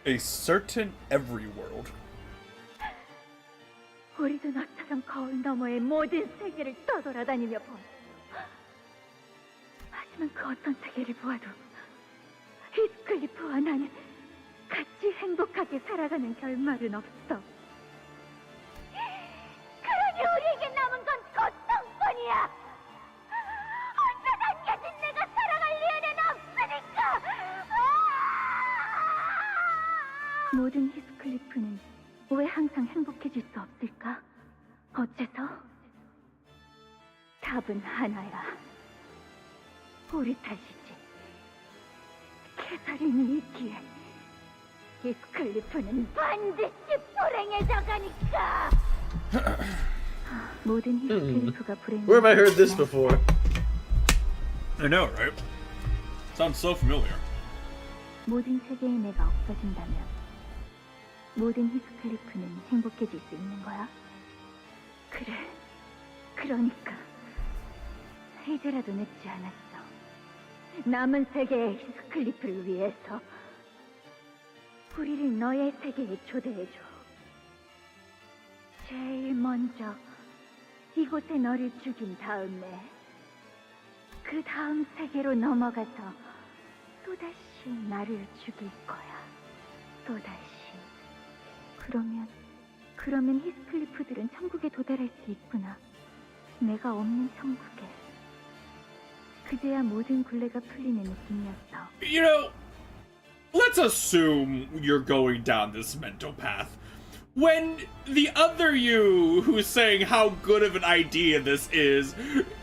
A certain every world. 우리도 너처럼 거울 너머의 모든 세계를 떠돌아다니며 보았어. 하지만 그 어떤 세계를 보아도 히스클리프와 나는 같이 행복하게 살아가는 결말은 없어. 그러니 우리에게 남은 건 고통뿐이야. 혼자 남겨진 내가 살아갈 리에는 없으니까. 모든 히스클리프는 왜 항상 행복해질 수 없을까? 어째서? 답은 하나야. 우리 탓이지. 캐서린이 있기에 히스클리프는 반드시 불행해져 가니까. 모든 히스클리프가 불행해. Where have I heard this before? I know, right? Sounds so familiar. 모든 세계의 내가 없어진다면 모든 히스클리프는 행복해질 수 있는 거야? 그래, 그러니까 이제라도 늦지 않았어. 남은 세계의 히스클리프를 위해서 우리를 너의 세계에 초대해줘. 제일 먼저 이곳에 너를 죽인 다음에 그 다음 세계로 넘어가서 또다시 나를 죽일 거야. 또다시. 그러면 히스클리프들은 천국에 도달할 수 있구나. 내가 없는 천국에. 그제야 모든 굴레가 풀리는 느낌이었어. You know, let's assume you're going down this mental path. When the other you who's saying how good of an idea this is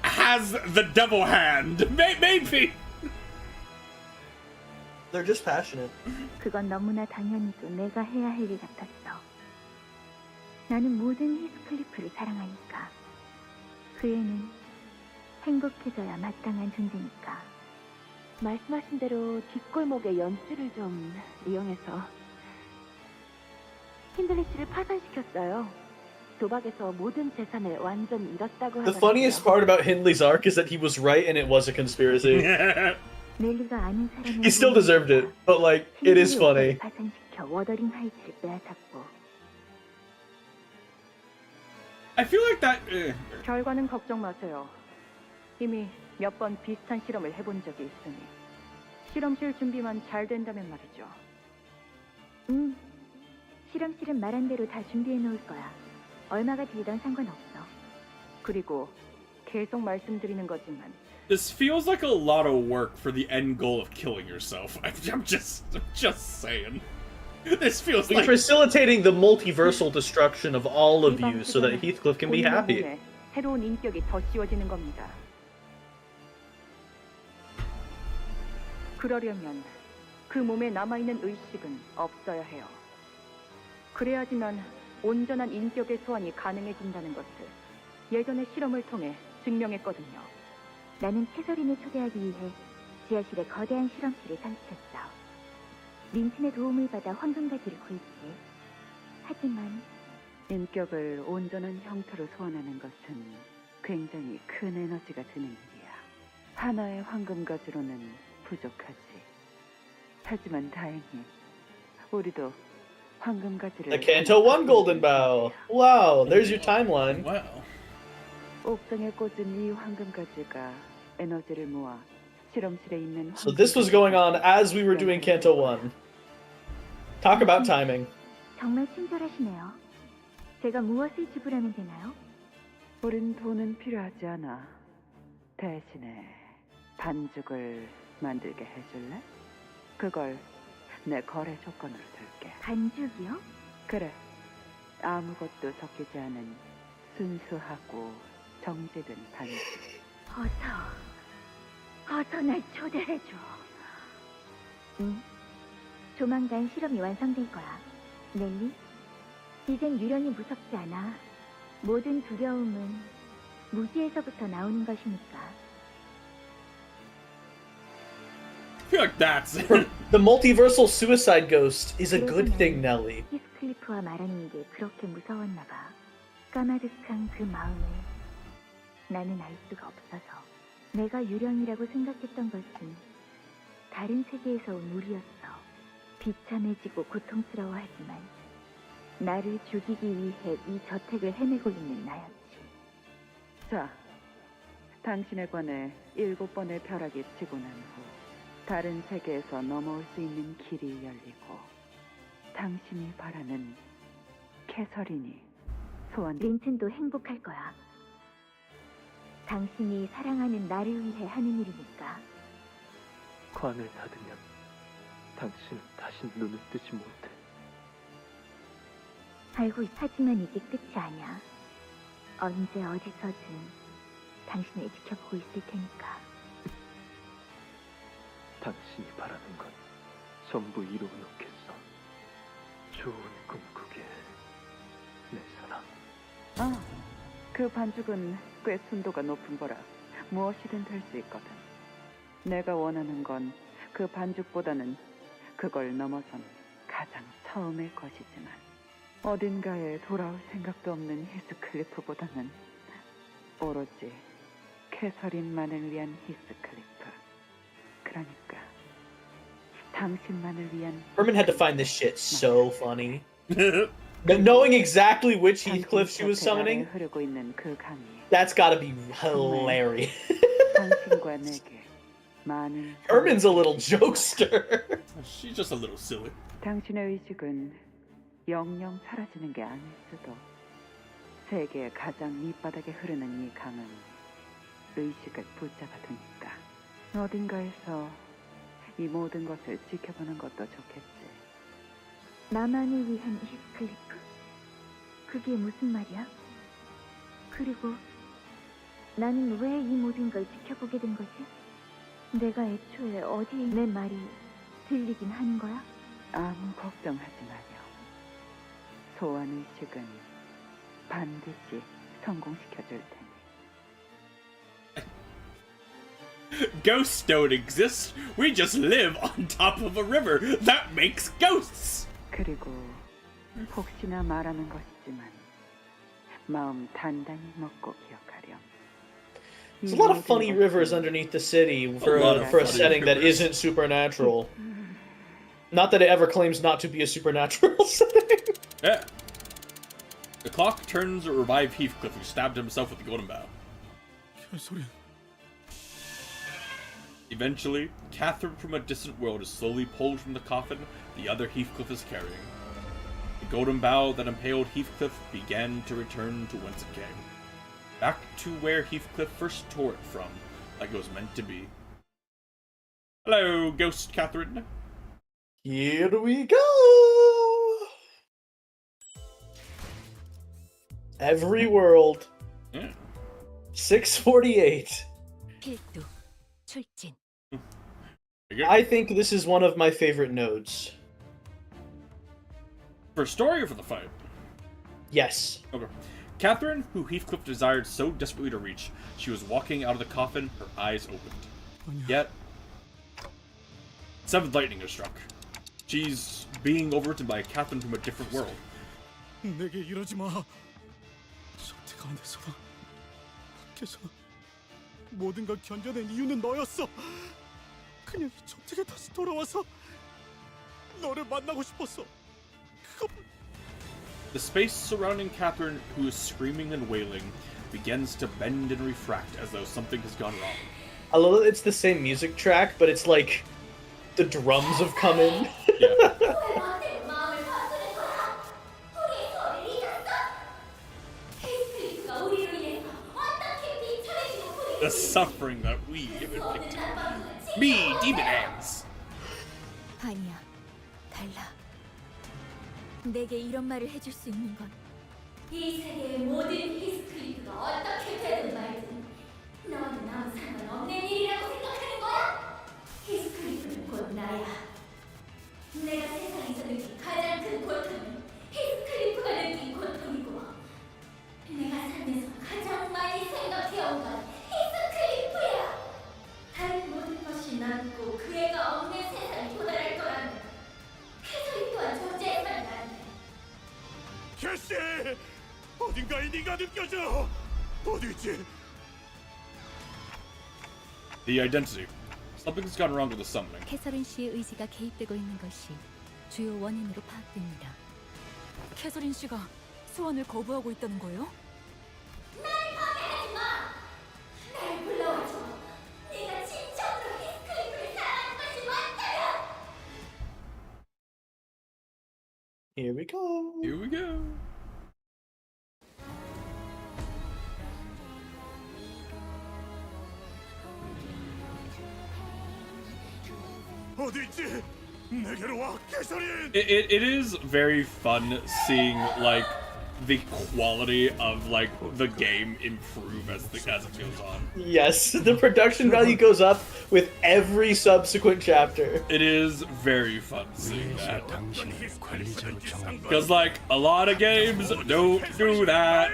has the devil hand, maybe. They're just passionate. 그건 너무나 당연히도 내가 해야 할 일 같았어. 나는 모든 히스클리프를 사랑하니까. 그 애는 행복해져야 마땅한 존재니까. 말씀하신 대로 뒷골목의 연줄을 좀 이용해서 힌들리 씨를 파산시켰어요. 도박에서 모든 재산을 완전 잃었다고 The 하더라고요. funniest part about Hindley's arc is that he was right and it was a conspiracy. 넬리가 아는 사람을 He still deserved it, but like, it is funny. 파산시켜 워더링 하이츠를 빼앗았고. I feel like that. 결과는 걱정 마세요. 이미 몇 번 비슷한 실험을 해본 적이 있으니 실험실 준비만 잘 된다면 말이죠. 실험실은 말한 대로 다 준비해 놓을 거야. 얼마가 들던 상관없어. 그리고 계속 말씀드리는 거지만 This feels like a lot of work for the end goal of killing yourself. I'm just saying. This feels We're like facilitating the multiversal destruction of all of you so that Heathcliff can be 본인의 happy. 몸에 새로운 인격이 더 씌워지는 겁니다. 그러려면 그 몸에 남아있는 의식은 없어야 해요. 그래야지만 온전한 인격의 소환이 가능해진다는 것을 예전의 실험을 통해 증명했거든요. 나는 캐서린을 초대하기 위해 지하실에 거대한 실험실을 설치했어. 린튼의 도움을 받아 황금가지를 구했지. 하지만 인격을 온전한 형태로 소환하는 것은 굉장히 큰 에너지가 드는 일이야. 하나의 황금가지로는 부족하지. 하지만 다행히 우리도 황금가지를 The CANTO6 Golden Bow. Wow, there's your timeline. Wow. 옥상에 꽂은 이 황금가지가 에너지를 모아 실험실에 있는 So this was going on as we were doing CANTO1. Talk about timing. 정말 친절하시네요. 제가 무엇을 지불하면 되나요? 우린 돈은 필요하지 않아. 대신에 반죽을 만들게 해줄래? 그걸 내 거래 조건으로 둘게. 반죽이요? 그래. 아무것도 섞이지 않은 순수하고 정제된 반죽. 어서 날 초대해줘. 응. 조만간 실험이 완성될 거야. 넬리, 이젠 유령이 무섭지 않아. 모든 두려움은 무지에서부터 나오는 것이니까. I feel like that's The multiversal suicide ghost is a good thing, Nelly. 히스클리프와 말하는 게 그렇게 무서웠나 봐. 까마득한 그 마음을 나는 알 수가 없어서. 내가 유령이라고 생각했던 것은 다른 세계에서 온 우리였어. 비참해지고 고통스러워하지만 나를 죽이기 위해 이 저택을 헤매고 있는 나였지. 자, 당신에 관해 7번의 벼락이 치고 난 후 다른 세계에서 넘어올 수 있는 길이 열리고 당신이 바라는 캐서린이 소원. 린튼도 행복할 거야. 당신이 사랑하는 나를 위해 하는 일이니까. 관을 닫으면 당신은 다시 눈을 뜨지 못해. 알고 하지만 이게 끝이 아니야. 언제 어디서든 당신을 지켜보고 있을 테니까. 당신이 바라는 건 전부 이루어 놓겠어. 좋은 꿈 꾸게, 내 사랑. 아, 그 반죽은 꽤 순도가 높은 거라 무엇이든 될 수 있거든. 내가 원하는 건 그 반죽보다는 그걸 넘어선 가장 처음의 것이지만 어딘가에 돌아올 생각도 없는 히스클리프보다는 오로지 캐서린만을 위한 히스클리프. 그러니까 당신만을 위한. Herman had to find this shit so funny. Knowing exactly which Heathcliff she was summoning, 흐르고 있는 그 강이 that's gotta be hilarious. 당신과 내게 많은. Herman's a little jokester. She's just a little silly. 당신의 의식은 영영 사라지는 게 아닐 수도. 세계의 가장 밑바닥에 흐르는 이 강은 의식을 붙잡아두니까 어딘가에서 이 모든 것을 지켜보는 것도 좋겠지. 나만을 위한 히스클리프? 그게 무슨 말이야? 그리고 나는 왜 이 모든 걸 지켜보게 된 거지? 내가 애초에 어디에 내 말이 들리긴 하는 거야? 아무 걱정하지 마렴. 소환 의식은 반드시 성공시켜 줄 테니. Ghosts don't exist. We just live on top of a river. That makes ghosts. 그리고 혹시나 말하는 것이지만 마음 단단히 먹고 기억하렴. There's a lot of funny rivers underneath the city for a setting that isn't supernatural. Not that it ever claims not to be a supernatural setting. Yeah. The clock turns to revive Heathcliff, who stabbed himself with the golden bow. 캐서린. Eventually, Catherine from a distant world is slowly pulled from the coffin the other Heathcliff is carrying. The golden bow that impaled Heathcliff began to return to whence it came. Back to where Heathcliff first tore it from, like it was meant to be. Hello, Ghost Catherine. Here we go! Every world. Yeah. 648. 필두, 출진. I think this is one of my favorite nodes. For story or for the fight? Yes. Okay. Catherine, who Heathcliff desired so desperately to reach, she was walking out of the coffin, her eyes opened. Yet, seventh lightning has struck. She's being overwritten by a Catherine from a different world. 내게 이러지 마. 선택 안에서나 밖에서나 모든 걸 견뎌낸 이유는 너였어. 그냥 이 저택에 다시 돌아와서 너를 만나고 싶었어. The space surrounding Catherine, who is screaming and wailing, begins to bend and refract as though something has gone wrong. I love that it's the same music track, but it's like the drums have come in. The suffering that we have inflicted. Me, demon hands. 아니야, 달라. 내게 이런 말을 해줄 수 있는 건 이 세계의 모든 히스클리프가 어떻게 되든 말든 너는 아무 상관없는 일이라고 생각하는 거야? 히스클리프는 곧 나야. 내가 세상에서 느낀 가장 큰 고통은 히스클리프가 느낀 고통이고 내가 살면서 가장 많이 생각해온 건 히스클리프야. 다른 모든 것이 남고 그 애가 없는 세상에 도달할 거라면 캐서린 또한 존재해서는 안 돼. 캐시! 어딘가에 네가 느껴져! 어디지? The identity. Something's gone wrong with the summoning. 캐서린 씨의 의지가 개입되고 있는 것이 주요 원인으로 파악됩니다. 캐서린 씨가 소원을 거부하고 있다는 거예요? 날 방해하지 마! 날 불러와줘. 네가 진정으로 히스클리프를 사랑하는 것이 맞다면! Here we go. Here we go. 어디지? 내게로 와, 캐서린! It is very fun seeing like the quality of like the game improve as it goes on. Yes, the production value goes up with every subsequent chapter. It is very fun seeing that. Because like a lot of games don't do that.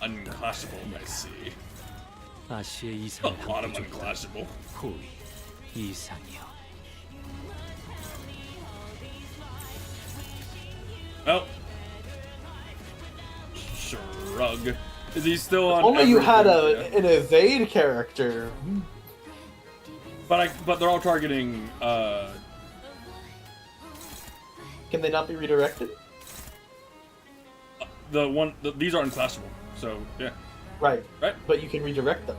Unclashable, I see. 아시의 A 이상을 lot of unclashable. 호위 이상이요. Well, shrug. Is he still on? Only you had everything? an evade character. But they're all targeting. Can they not be redirected? These are unclashable. So yeah. Right. Right. But you can redirect them.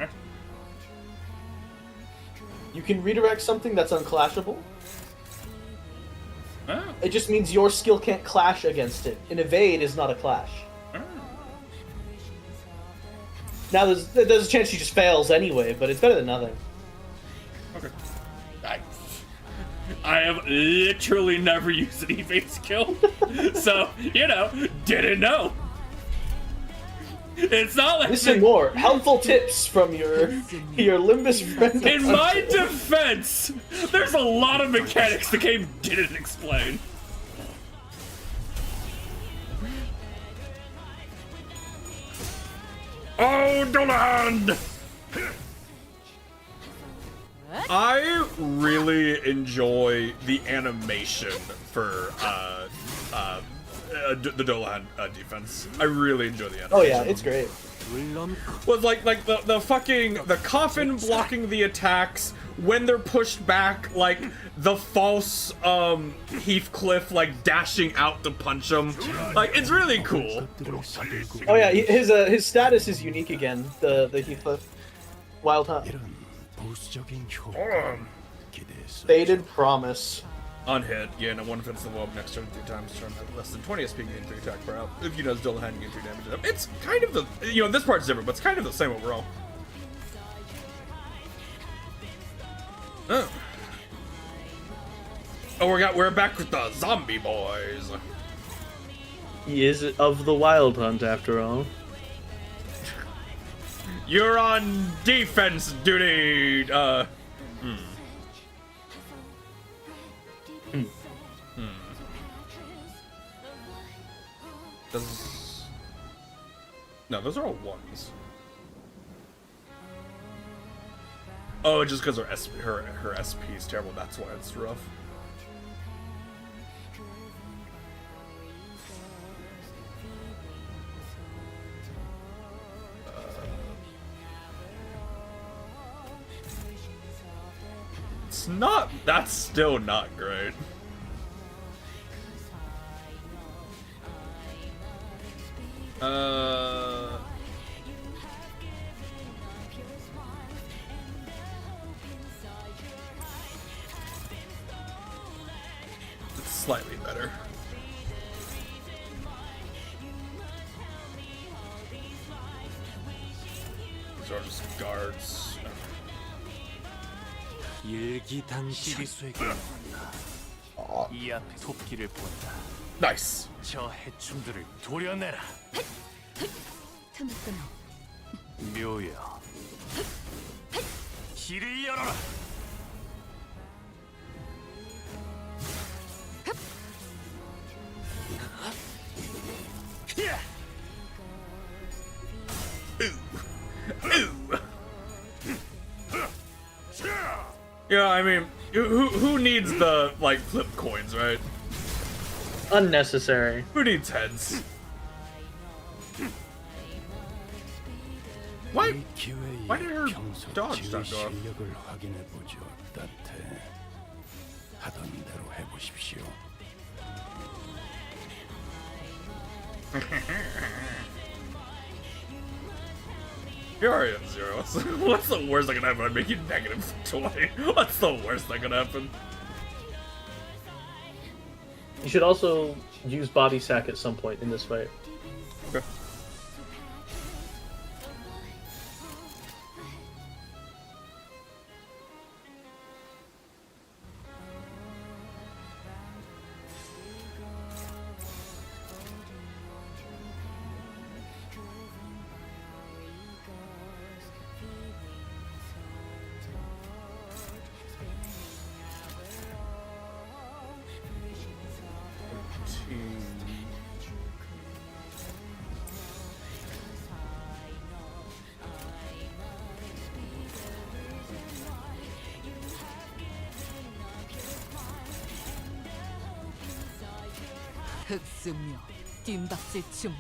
Right. You can redirect something that's unclashable. Oh. It just means your skill can't clash against it. An evade is not a clash. Oh. Now there's a chance she just fails anyway, but it's better than nothing. Okay. I have literally never used an evade skill, so didn't know. It's not like Listen more. Helpful tips from your Limbus friend. In my defense, there's a lot of mechanics the game didn't explain. Oh, Doland! I really enjoy the animation for the Dolan defense. I really enjoy the animation. Oh yeah, it's great. Was like the coffin blocking the attacks when they're pushed back, like the false Heathcliff like dashing out to punch him. Like it's really cool. Oh yeah, his status is unique again. The Heathcliff Wild Hunt. Faded Promise. Unhit, yeah, no one offense the wall next turn 3 times, turn at less than 20 SP gain 3 attack per out. If you know Dylan hand, you gain 3 damage. It's kind of the, this part's different, but it's kind of the same overall. Oh. Oh, we're back with the zombie boys. He is of the Wild Hunt after all. You're on defense duty, Does... No, those are all ones. Oh, just because her SP is terrible, that's why it's rough. It's not... That's still not great. It's slightly better. These are just guards. 일기당시리수에게 만나 이 앞에 돕기를 본다. Nice. 저 해충들을 도려내라. 틈을 끊어. 묘여. 길을 열어라. Yeah, I mean, who needs the, like, flip coins, right? Unnecessary. Who needs heads? Why did her dodge not go off? 실력을 확인해 보죠, 따태. 하던 대로 해보십시오. You're already at 0. What's the worst that can happen? I'd make you negative 20. What's the worst that can happen? You should also use body sack at some point in this fight. Okay. 흑승묘 뒷박질춤.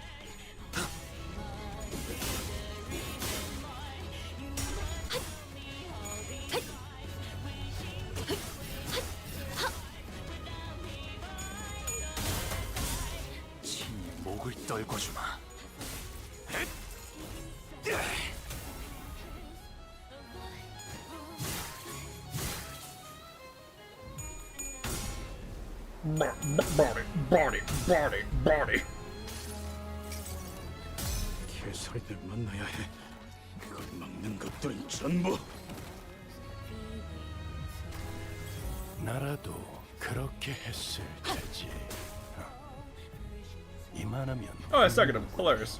친히 목을 떨궈주마. Body. 개소리들 만나야 해. 그걸 막는 것들은 전부. 나라도 그렇게 했을 테지. 이만하면. Oh, I second him. Hilarious.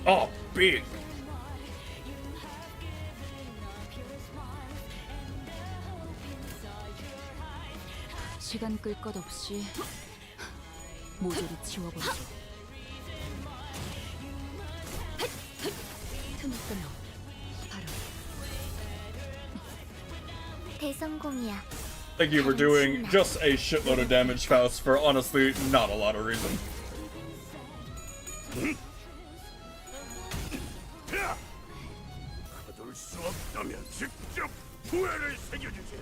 Oh, big. 시간 끌 것 없이 모조리 지워버리죠. 틈을 끊어. 바로. 대성공이야. Thank you for doing just a shitload of damage, Faust, for honestly not a lot of reason. 거둘 수 없다면 직접 후회를 새겨주지.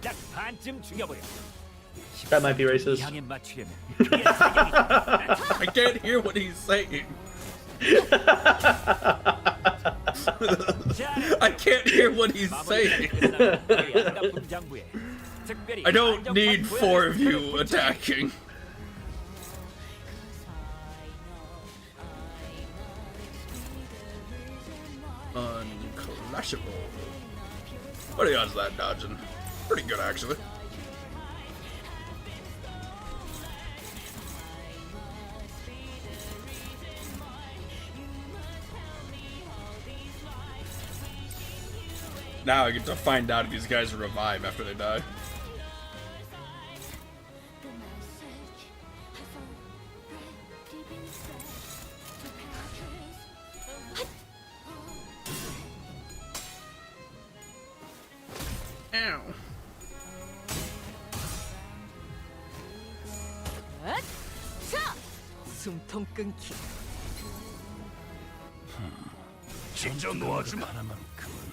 약 반쯤 죽여버려. That might be racist. 향에 맞추려면 I can't hear what he's saying. I can't hear what he's saying. I don't need 4 of you attacking. Unclashable. What are the odds of that dodging? Pretty good, actually. Now I get to find out if these guys revive after they die. Ow. 자! 숨통 끊기. 진짜 놓아주마. 하나만큼은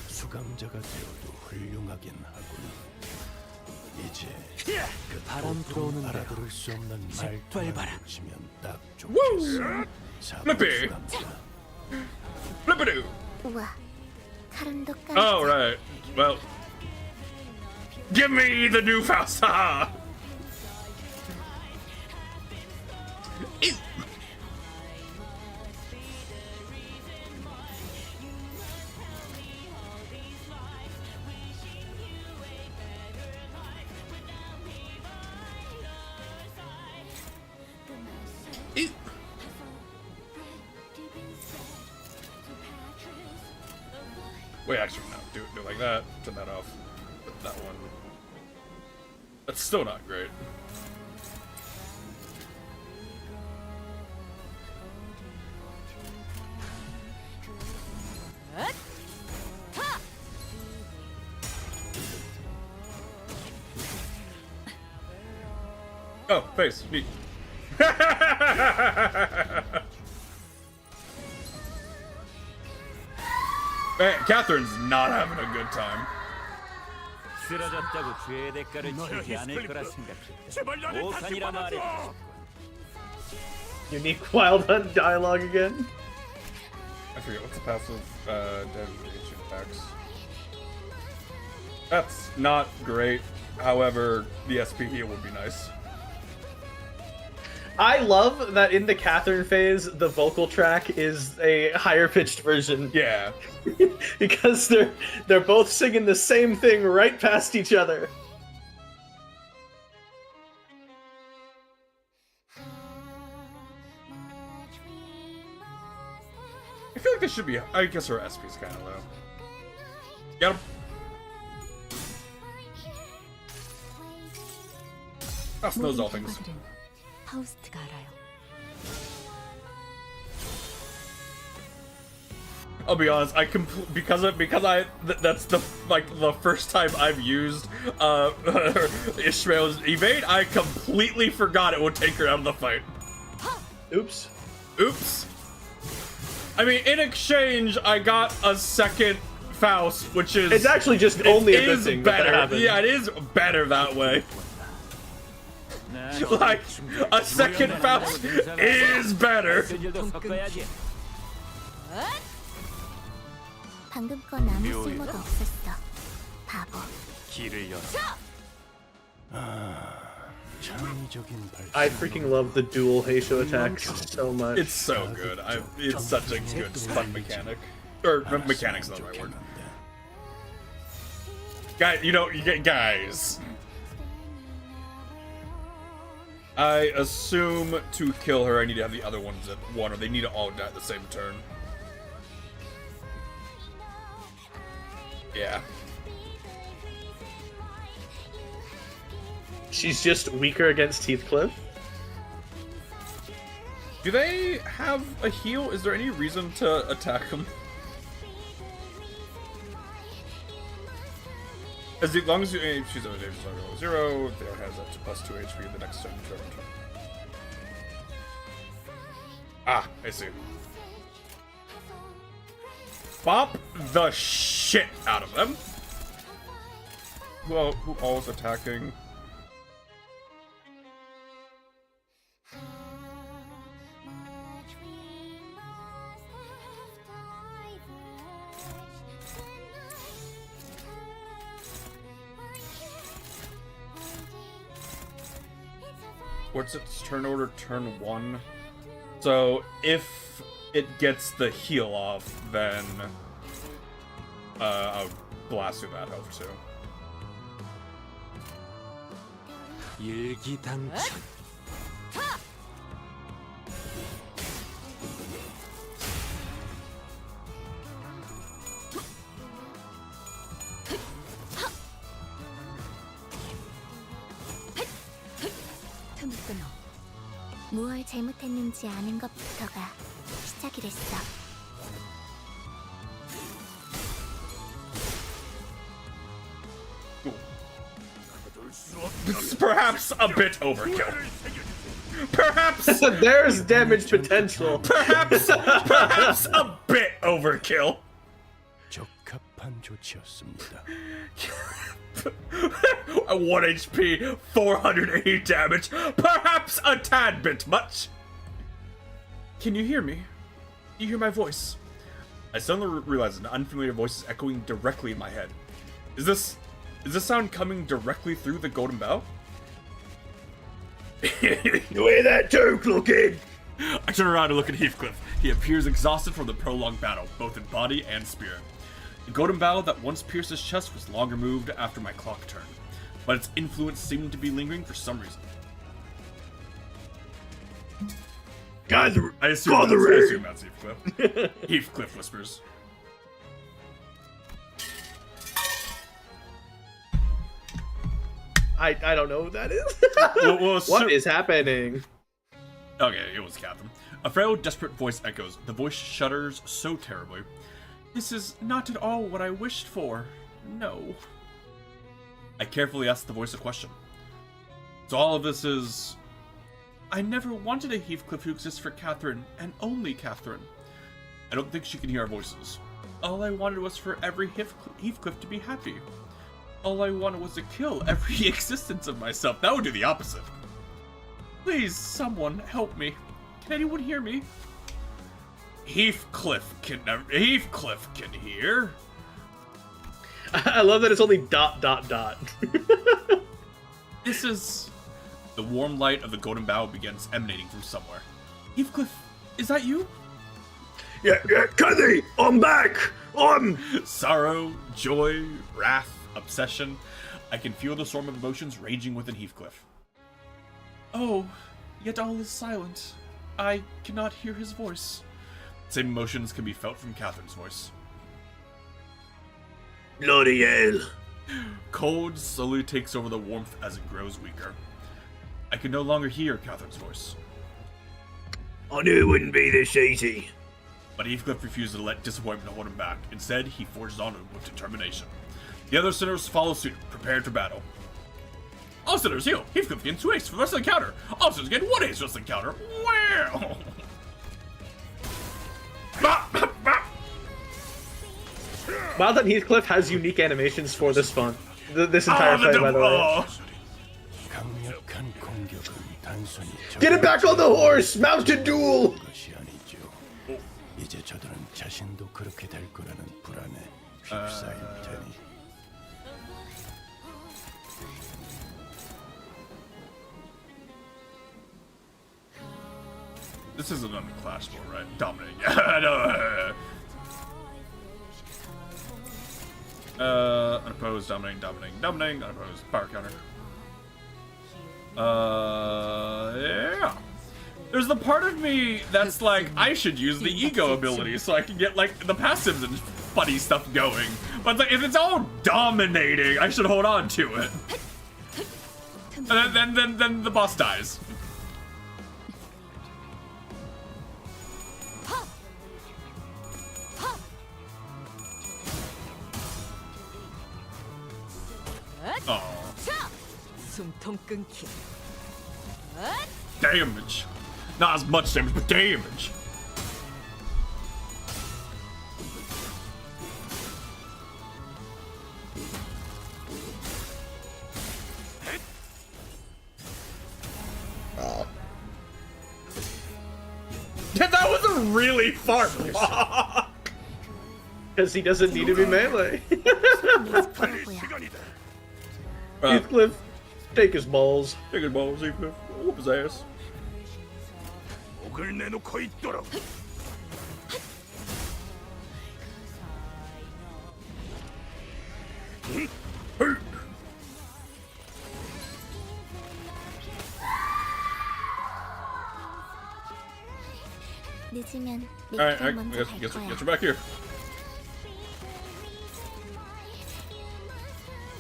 수감자가 되어도 훌륭하긴 하군. 이제 그 바람 불어오는 알아들을 수 없는 말투만 붙이면 딱 좋겠어. Flippy. Flippity. 우와, 카론도 Oh, right. Well, give me the new Faust. Ha! Ew. Ew. Wait, actually, no. Do it like that. Turn that off. Put that one. That's still not great. Oh, face. Neat. Man, Catherine's not having a good time. 쓰러졌다고 죄의 대가를 치르지 않을 거라 생각했다. 오칸이라 말해. Unique Wild Hunt dialogue again. I forget what's the passive degradation attacks. That's not great. However, the SP heal would be nice. I love that in the Catherine phase, the vocal track is a higher pitched version. Yeah. Because they're both singing the same thing right past each other. I feel like they should be. I guess her SP's kind of low. Get him. Faust knows all things. 파우스트가 알아요. I'll be honest. Because that's the first time I've used Ishmael's evade. I completely forgot it would take her out of the fight. Oops. Oops. I mean, in exchange, I got a second Faust, which is... It's actually just only a good thing better. that happened. Yeah, it is better that way. Like, a second Faust is better. 방금 건 아무 쓸모도 없었어. 바보. 길을 열어. 창의적인 발상. I freaking love the dual Heisho attacks so much. It's so good. It's such a good fun mechanic. Or, mechanic's not the right word. Guys. I assume to kill her, I need to have the other ones at one, or they need to all die at the same turn. Yeah. She's just weaker against Heathcliff. Do they have a heal? Is there any reason to attack them? As long as she's on a 0, there has up to plus 2 HP the next turn. Ah, I see. Bop the shit out of them. Well, who all is attacking? What's its turn order? Turn 1. So if it gets the heal off, then I'll blast through that health too. 일기당천. 무얼 잘못했는지 아는 것부터가 시작이랬어. Perhaps a bit overkill. Perhaps there's damage potential. Perhaps a bit overkill. 적합한 조치였습니다. 1 HP, 480 damage. Perhaps a tad bit much. Can you hear me? You hear my voice? I suddenly realize an unfamiliar voice is echoing directly in my head. Is this sound coming directly through the golden bow? You hear that joke looking? I turn around and look at Heathcliff. He appears exhausted from the prolonged battle, both in body and spirit. The golden bow that once pierced his chest was long removed after my clock turned, but its influence seemed to be lingering for some reason. I assume that's Heathcliff. Heathcliff whispers. I don't know who that is. What is happening? Okay, it was Catherine. A frail, desperate voice echoes. The voice shudders so terribly. This is not at all what I wished for. No. I carefully ask the voice a question. So all of this is... I never wanted a Heathcliff who exists for Catherine, and only Catherine. I don't think she can hear our voices. All I wanted was for every Heathcliff to be happy. All I wanted was to kill every existence of myself. That would do the opposite. Please, someone, help me. Can anyone hear me? Heathcliff can hear. I love that it's only ... This is... The warm light of the golden bow begins emanating from somewhere. Heathcliff, is that you? Yeah, Cuddy, I'm back! Sorrow, joy, wrath, obsession. I can feel the storm of emotions raging within Heathcliff. Oh, yet all is silent. I cannot hear his voice. Same emotions can be felt from Catherine's voice. Bloody hell. Cold slowly takes over the warmth as it grows weaker. I can no longer hear Catherine's voice. I knew it wouldn't be this easy. But Heathcliff refuses to let disappointment hold him back. Instead, he forges on with determination. The other sinners follow suit, prepared for battle. All sinners heal. Heathcliff gains 2 ace for the rest of the encounter. All sinners get 1 ace for the rest of the encounter. Wow! Wow, that Heathcliff has unique animations for this font. This entire fight, by the way. Get it back on the horse! Mounted duel! 이제 저들은 자신도 그렇게 될 거라는 불안에 휩싸일 테니. This isn't unclashable, right? Dominating. I know. Unopposed, dominating, unopposed, power counter. Yeah. There's the part of me that's like, I should use the ego ability so I can get like the passives and funny stuff going. But it's like, if it's all dominating, I should hold on to it. And then the boss dies. Oh. Damage. Not as much damage, but damage. Yeah, that was a really far block. Because he doesn't need to be melee. Heathcliff, take his balls. Take his balls, Heathcliff. Whoop his ass. Alright, I guess you're back here.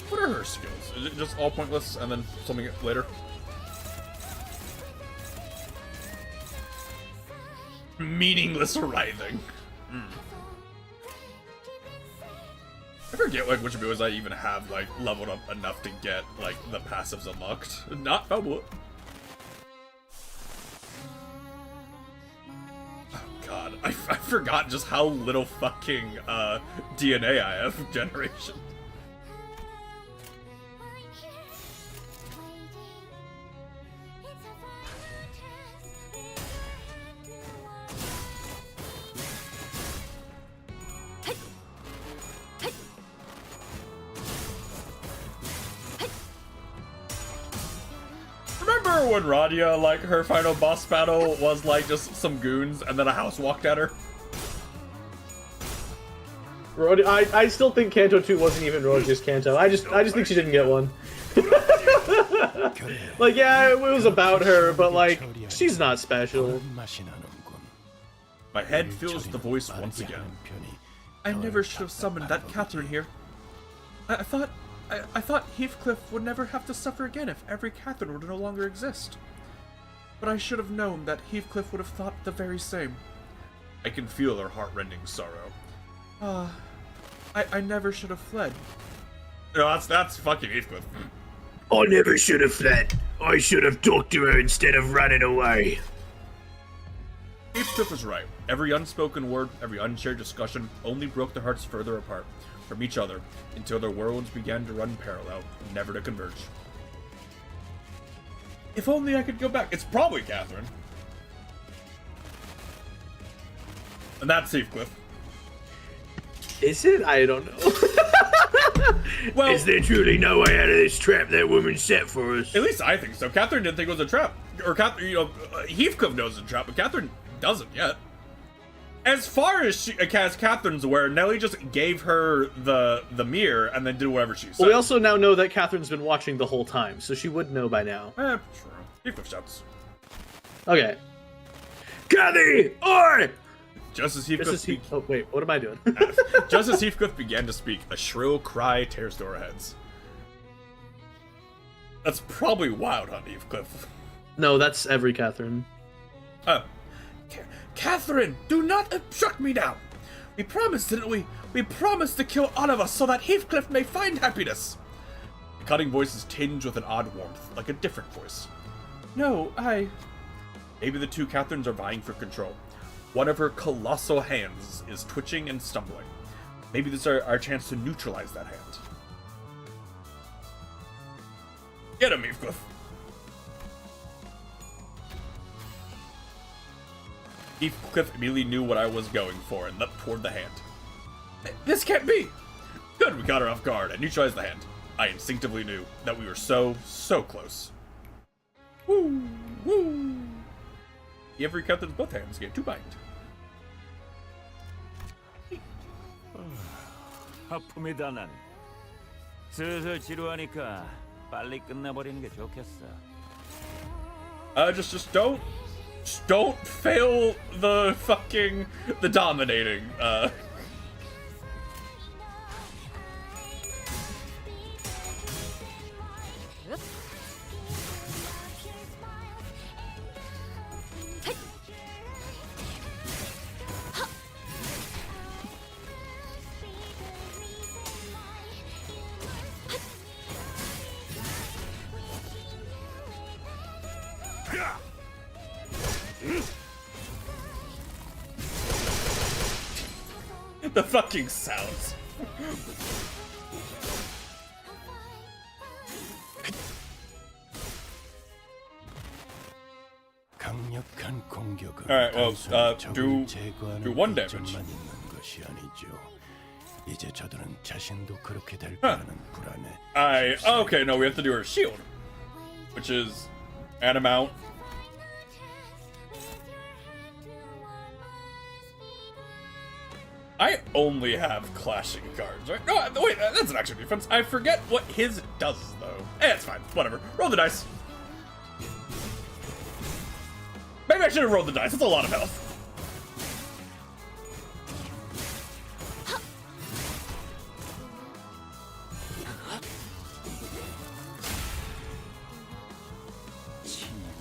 What are her skills? Is it just all pointless and then something later? Meaningless writhing. I forget like which abilities I even have like leveled up enough to get like the passives unlocked. Not oh god, I forgot just how little fucking DNA I have generation. Remember when Radia, like, her final boss battle was, like, just some goons, and then a house walked at her? I still think Kanto 2 wasn't even Rodia's Kanto. I just think she didn't get one. Like, yeah, it was about her, but, like, she's not special. My head feels the voice once again. I never should have summoned that Catherine here. I thought Heathcliff would never have to suffer again if every Catherine would no longer exist. But I should have known that Heathcliff would have thought the very same. I can feel her heart-rending sorrow. I never should have fled. No, that's fucking Heathcliff. I never should have fled. I should have talked to her instead of running away. Heathcliff was right. Every unspoken word, every unshared discussion only broke their hearts further apart from each other until their worlds began to run parallel, never to converge. If only I could go back. It's probably Catherine. And that's Heathcliff. Is it? I don't know. Well, is there truly no way out of this trap that woman set for us? At least I think so. Catherine didn't think it was a trap. Or Catherine, Heathcliff knows it's a trap, but Catherine doesn't yet. As far as Catherine's aware, Nelly just gave her the mirror and then did whatever she said. Well, we also now know that Catherine's been watching the whole time, so she would know by now. True. Heathcliff shouts. Okay. Cathy! Oi! Just as Heathcliff... Oh, wait, what am I doing? Just as Heathcliff began to speak, a shrill cry tears through our heads. That's probably Wild Hunt, Heathcliff. No, that's every Catherine. Oh. Catherine, do not obstruct me now! We promised, didn't we? We promised to kill all of us so that Heathcliff may find happiness! The cutting voice is tinged with an odd warmth, like a different voice. No, Maybe the two Catherines are vying for control. One of her colossal hands is twitching and stumbling. Maybe this is our chance to neutralize that hand. Get him, Heathcliff! Heathcliff immediately knew what I was going for and leapt toward the hand. This can't be! Good, we got her off guard and neutralized the hand. I instinctively knew that we were so close. Woo! Woo! Every Catherine's both hands get 2 bind. 하품이다 난. 슬슬 지루하니까 빨리 끝내버리는 게 좋겠어. Just don't fail the dominating. The fucking sounds. Alright, well, do 1 damage. Okay, no, we have to do her shield, which is an amount. I only have clashing cards, right? No, wait, that's an actual defense. I forget what his does, though. It's fine, whatever. Roll the dice. Maybe I should have rolled the dice. That's a lot of health.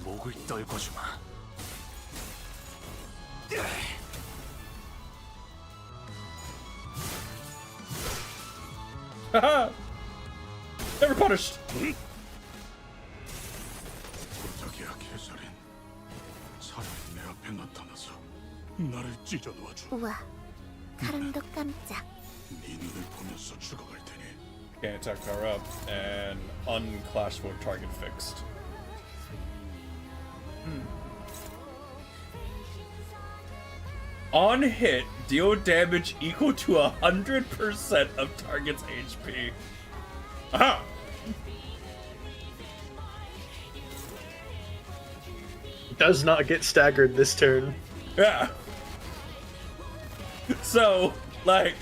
목을 떨궈주마. Haha! Never punished! 부탁이야, 개살인. 사람이 내 앞에 나타나서 나를 찢어 놓아줘. 우와, 가랑도 깜짝. 네 눈을 보면서 죽어갈 테니. Can't attack power up, and unclashable target fixed. On hit, deal damage equal to 100% of target's HP. Aha! Does not get staggered this turn. Yeah. So, like...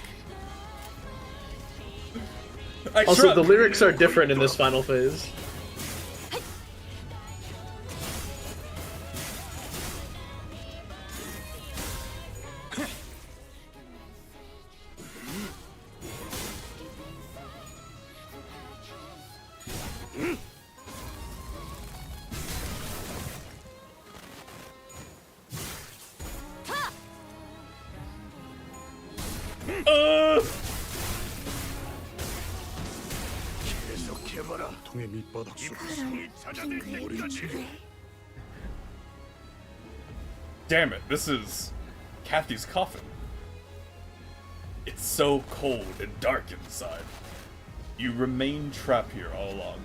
Also, the lyrics are different in this final phase. 통의 밑바닥 속에서 우리 지금 Damn it, this is Kathy's coffin. It's so cold and dark inside. You remain trapped here all along,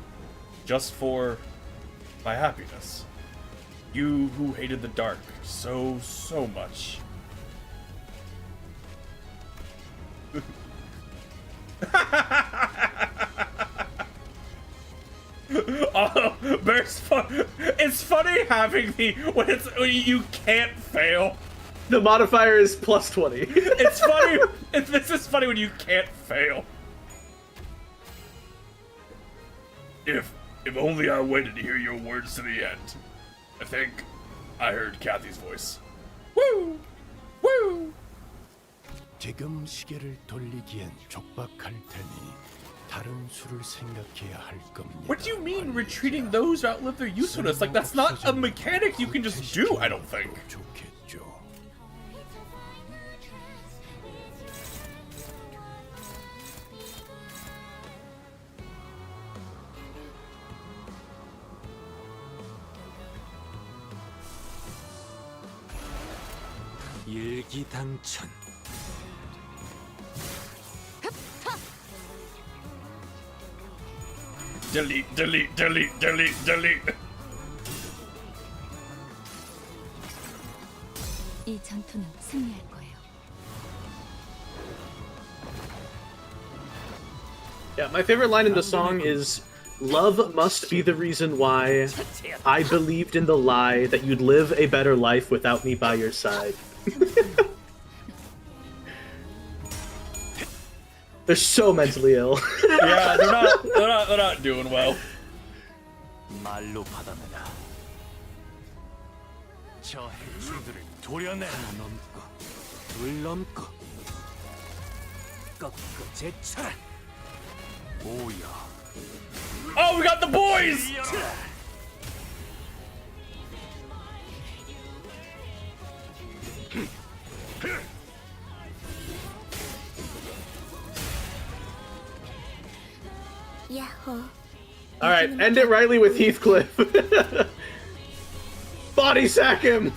just for my happiness. You who hated the dark so much. Oh, Bear's fun. It's funny having the when you can't fail. The modifier is plus 20. It's funny. This is funny when you can't fail. If only I waited to hear your words to the end. I think I heard Kathy's voice. Woo! Woo! 지금 시계를 돌리기엔 촉박할 테니 다른 수를 생각해야 할 겁니다. What do you mean retreating those who outlive their usefulness? Like, that's not a mechanic you can just do, I don't think. 좋겠죠. 일기당천. Delete, delete, delete, delete, delete. 이 전투는 승리할 거예요. Yeah, my favorite line in the song is, "Love must be the reason why I believed in the lie that you'd live a better life without me by your side." They're so mentally ill. Yeah, they're not doing well. 말로 받아내라. 저 해충들을 도려내. 하나 넘고 둘 넘고 꺾고 제쳐라. 오야. Oh, we got the boys! 야호. Alright, end it rightly with Heathcliff. Body sack him!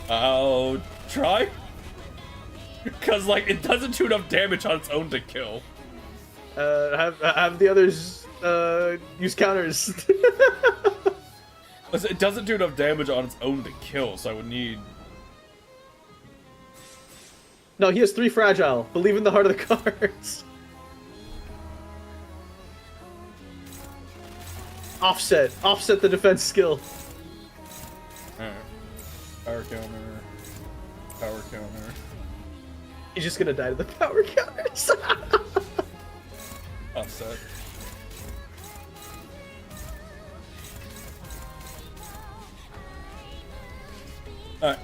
I'll try. Because, like, it doesn't do enough damage on its own to kill. Have the others use counters. It doesn't do enough damage on its own to kill, so I would need... No, he has 3 fragile. Believe in the heart of the cards. Offset the defense skill. Alright. Power counter. Power counter. He's just gonna die to the power counters. Offset. Alright.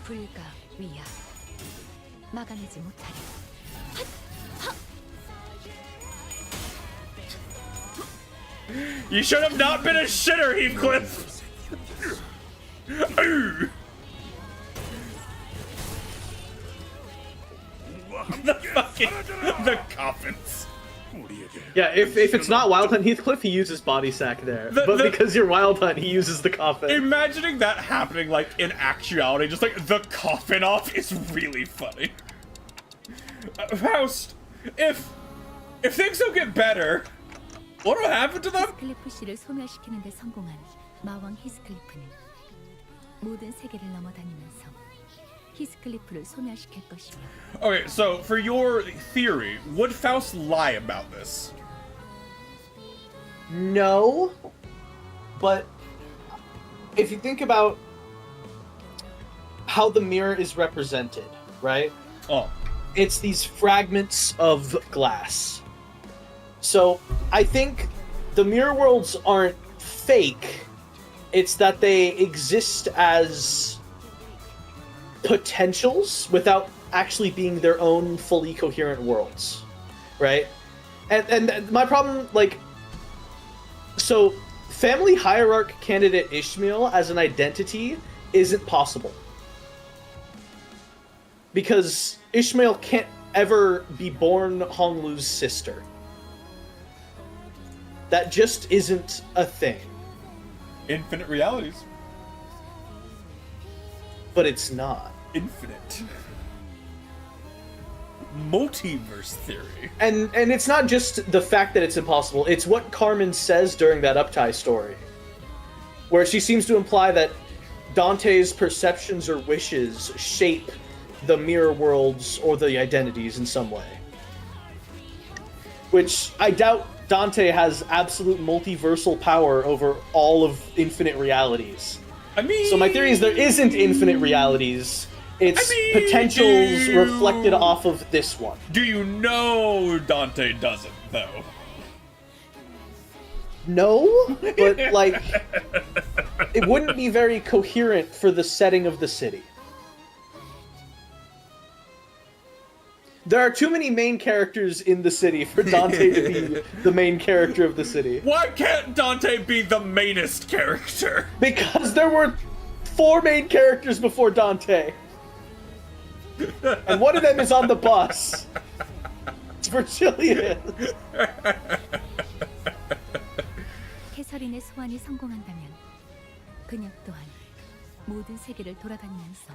불가 위야. 막아내지 못하리. You should have not been a shitter, Heathcliff! the fucking the coffins. Yeah, if it's not Wild Hunt Heathcliff, he uses body sack there. But because you're Wild Hunt, he uses the coffin. Imagining that happening, like, in actuality, just like the coffin off is really funny. Faust, if things don't get better, what will happen to them? 히스클리프 씨를 소멸시키는 데 성공한 마왕 히스클리프는 모든 세계를 넘어다니면서 히스클리프를 소멸시킬 것이며. Okay, so for your theory, would Faust lie about this? No, but if you think about how the mirror is represented, right? Oh. It's these fragments of glass. So I think the mirror worlds aren't fake. It's that they exist as potentials without actually being their own fully coherent worlds, right? And my problem, like, so family hierarch candidate Ishmael as an identity isn't possible. Because Ishmael can't ever be born Honglu's sister. That just isn't a thing. Infinite realities. But it's not. Infinite. Multiverse theory. And it's not just the fact that it's impossible, it's what Carmen says during that Uptie story. Where she seems to imply that Dante's perceptions or wishes shape the mirror worlds or the identities in some way. Which I doubt Dante has absolute multiversal power over all of infinite realities. I mean... So my theory is there isn't infinite realities. It's potentials reflected off of this one. Do you know Dante doesn't, though? No, but, like, it wouldn't be very coherent for the setting of the city. There are too many main characters in the city for Dante to be the main character of the city. Why can't Dante be the mainest character? Because there were 4 main characters before Dante. And one of them is on the bus. It's Virgilius. 캐서린의 소환이 성공한다면 그녀 또한 모든 세계를 돌아다니면서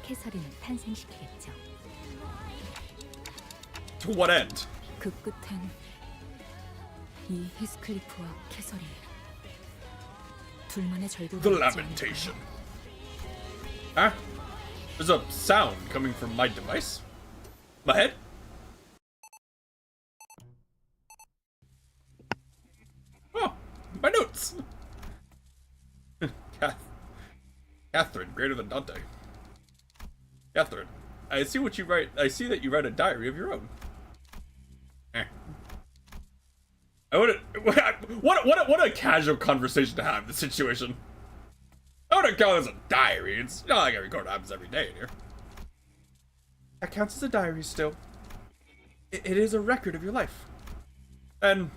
캐서린을 탄생시키겠죠. To what end? 그 끝엔 이 히스클리프와 캐서린 둘만의 절도가 The 있지 lamentation. Huh? There's a sound coming from my device. My head? Oh, my notes. Catherine, greater than Dante. Catherine, I see what you write. I see that you write a diary of your own. What a casual conversation to have in this situation. I wouldn't call this a diary. It's not like I record happens every day in here. That counts as a diary still. It is a record of your life. And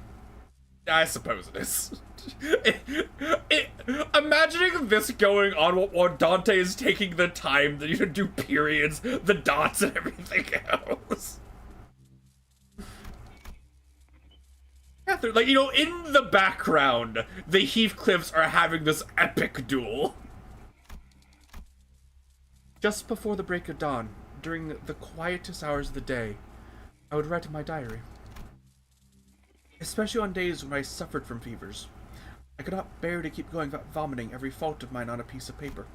I suppose it is. Imagining this going on while Dante is taking the time to do periods, the dots, and everything else. Catherine, like, in the background, the Heathcliffs are having this epic duel. Just before the break of dawn, during the quietest hours of the day, I would write in my diary. Especially on days when I suffered from fevers. I could not bear to keep going without vomiting every fault of mine on a piece of paper.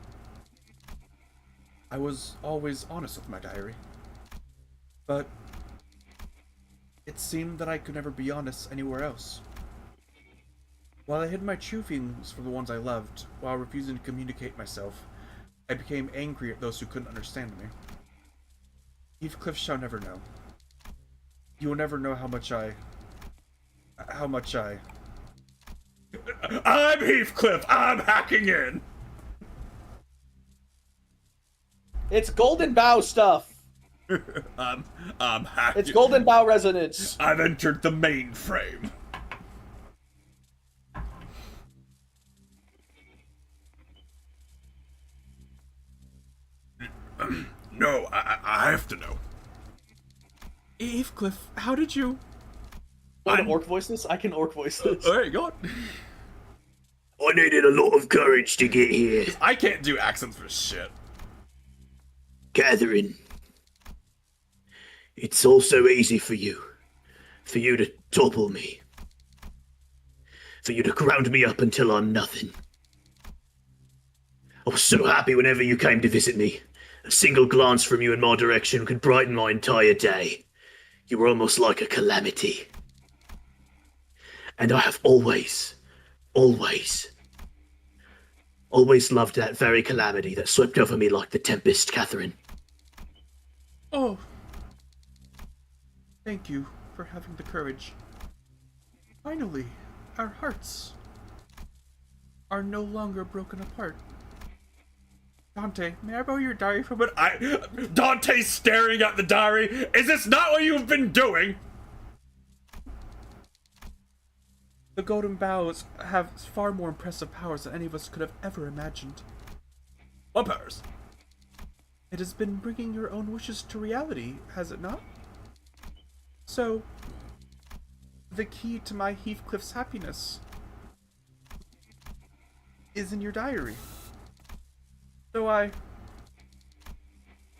I was always honest with my diary. But it seemed that I could never be honest anywhere else. While I hid my true feelings from the ones I loved, while refusing to communicate myself, I became angry at those who couldn't understand me. Heathcliff shall never know. You will never know how much I... I'm Heathcliff! I'm hacking in! It's Golden Bow stuff! I'm hacking. It's Golden Bow resonance. I've entered the mainframe. No, I have to know. Heathcliff, how did you... Want to orc voice this? I can orc voice this. Alright, go on. I needed a lot of courage to get here. I can't do accents for shit. Catherine, it's all so easy for you to topple me, for you to ground me up until I'm nothing. I was so happy whenever you came to visit me. A single glance from you in my direction could brighten my entire day. You were almost like a calamity. And I have always loved that very calamity that swept over me like the tempest, Catherine. Oh. Thank you for having the courage. Finally, our hearts are no longer broken apart. Dante, may I borrow your diary for a minute? Dante's staring at the diary! Is this not what you've been doing? The Golden Boughs have far more impressive powers than any of us could have ever imagined. What powers? It has been bringing your own wishes to reality, has it not? So, the key to my Heathcliff's happiness is in your diary. So I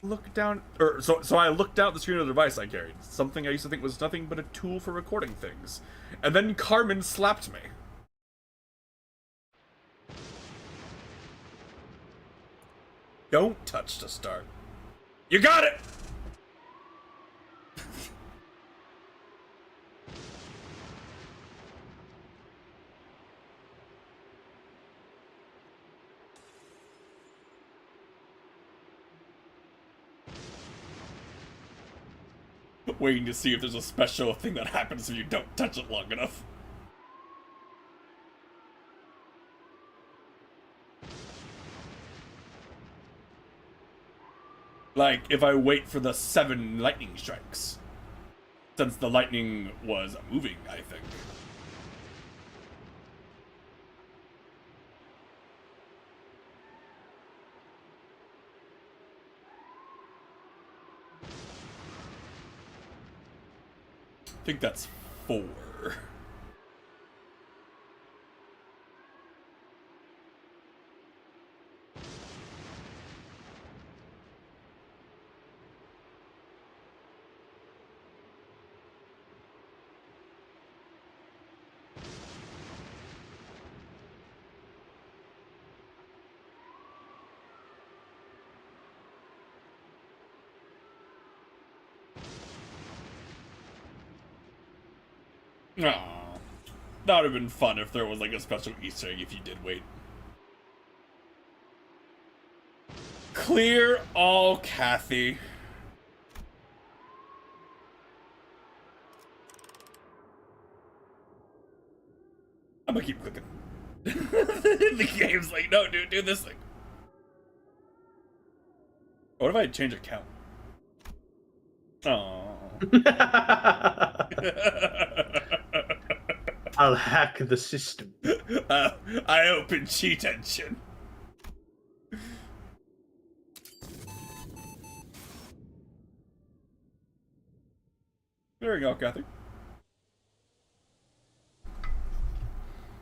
looked down, so I looked down at the screen of the device I carried, something I used to think was nothing but a tool for recording things. And then Carmen slapped me. Don't touch to start. You got it! Waiting to see if there's a special thing that happens if you don't touch it long enough. Like, if I wait for the 7 lightning strikes. Since the lightning was moving, I think. I think that's 4. Aw, that would have been fun if there was like a special Easter egg if you did wait. Clear all Kathy. I'm gonna keep clicking. The game's like, no, dude, do this thing. What if I change account? Oh. I'll hack the system. I open cheat engine. There we go, Kathy.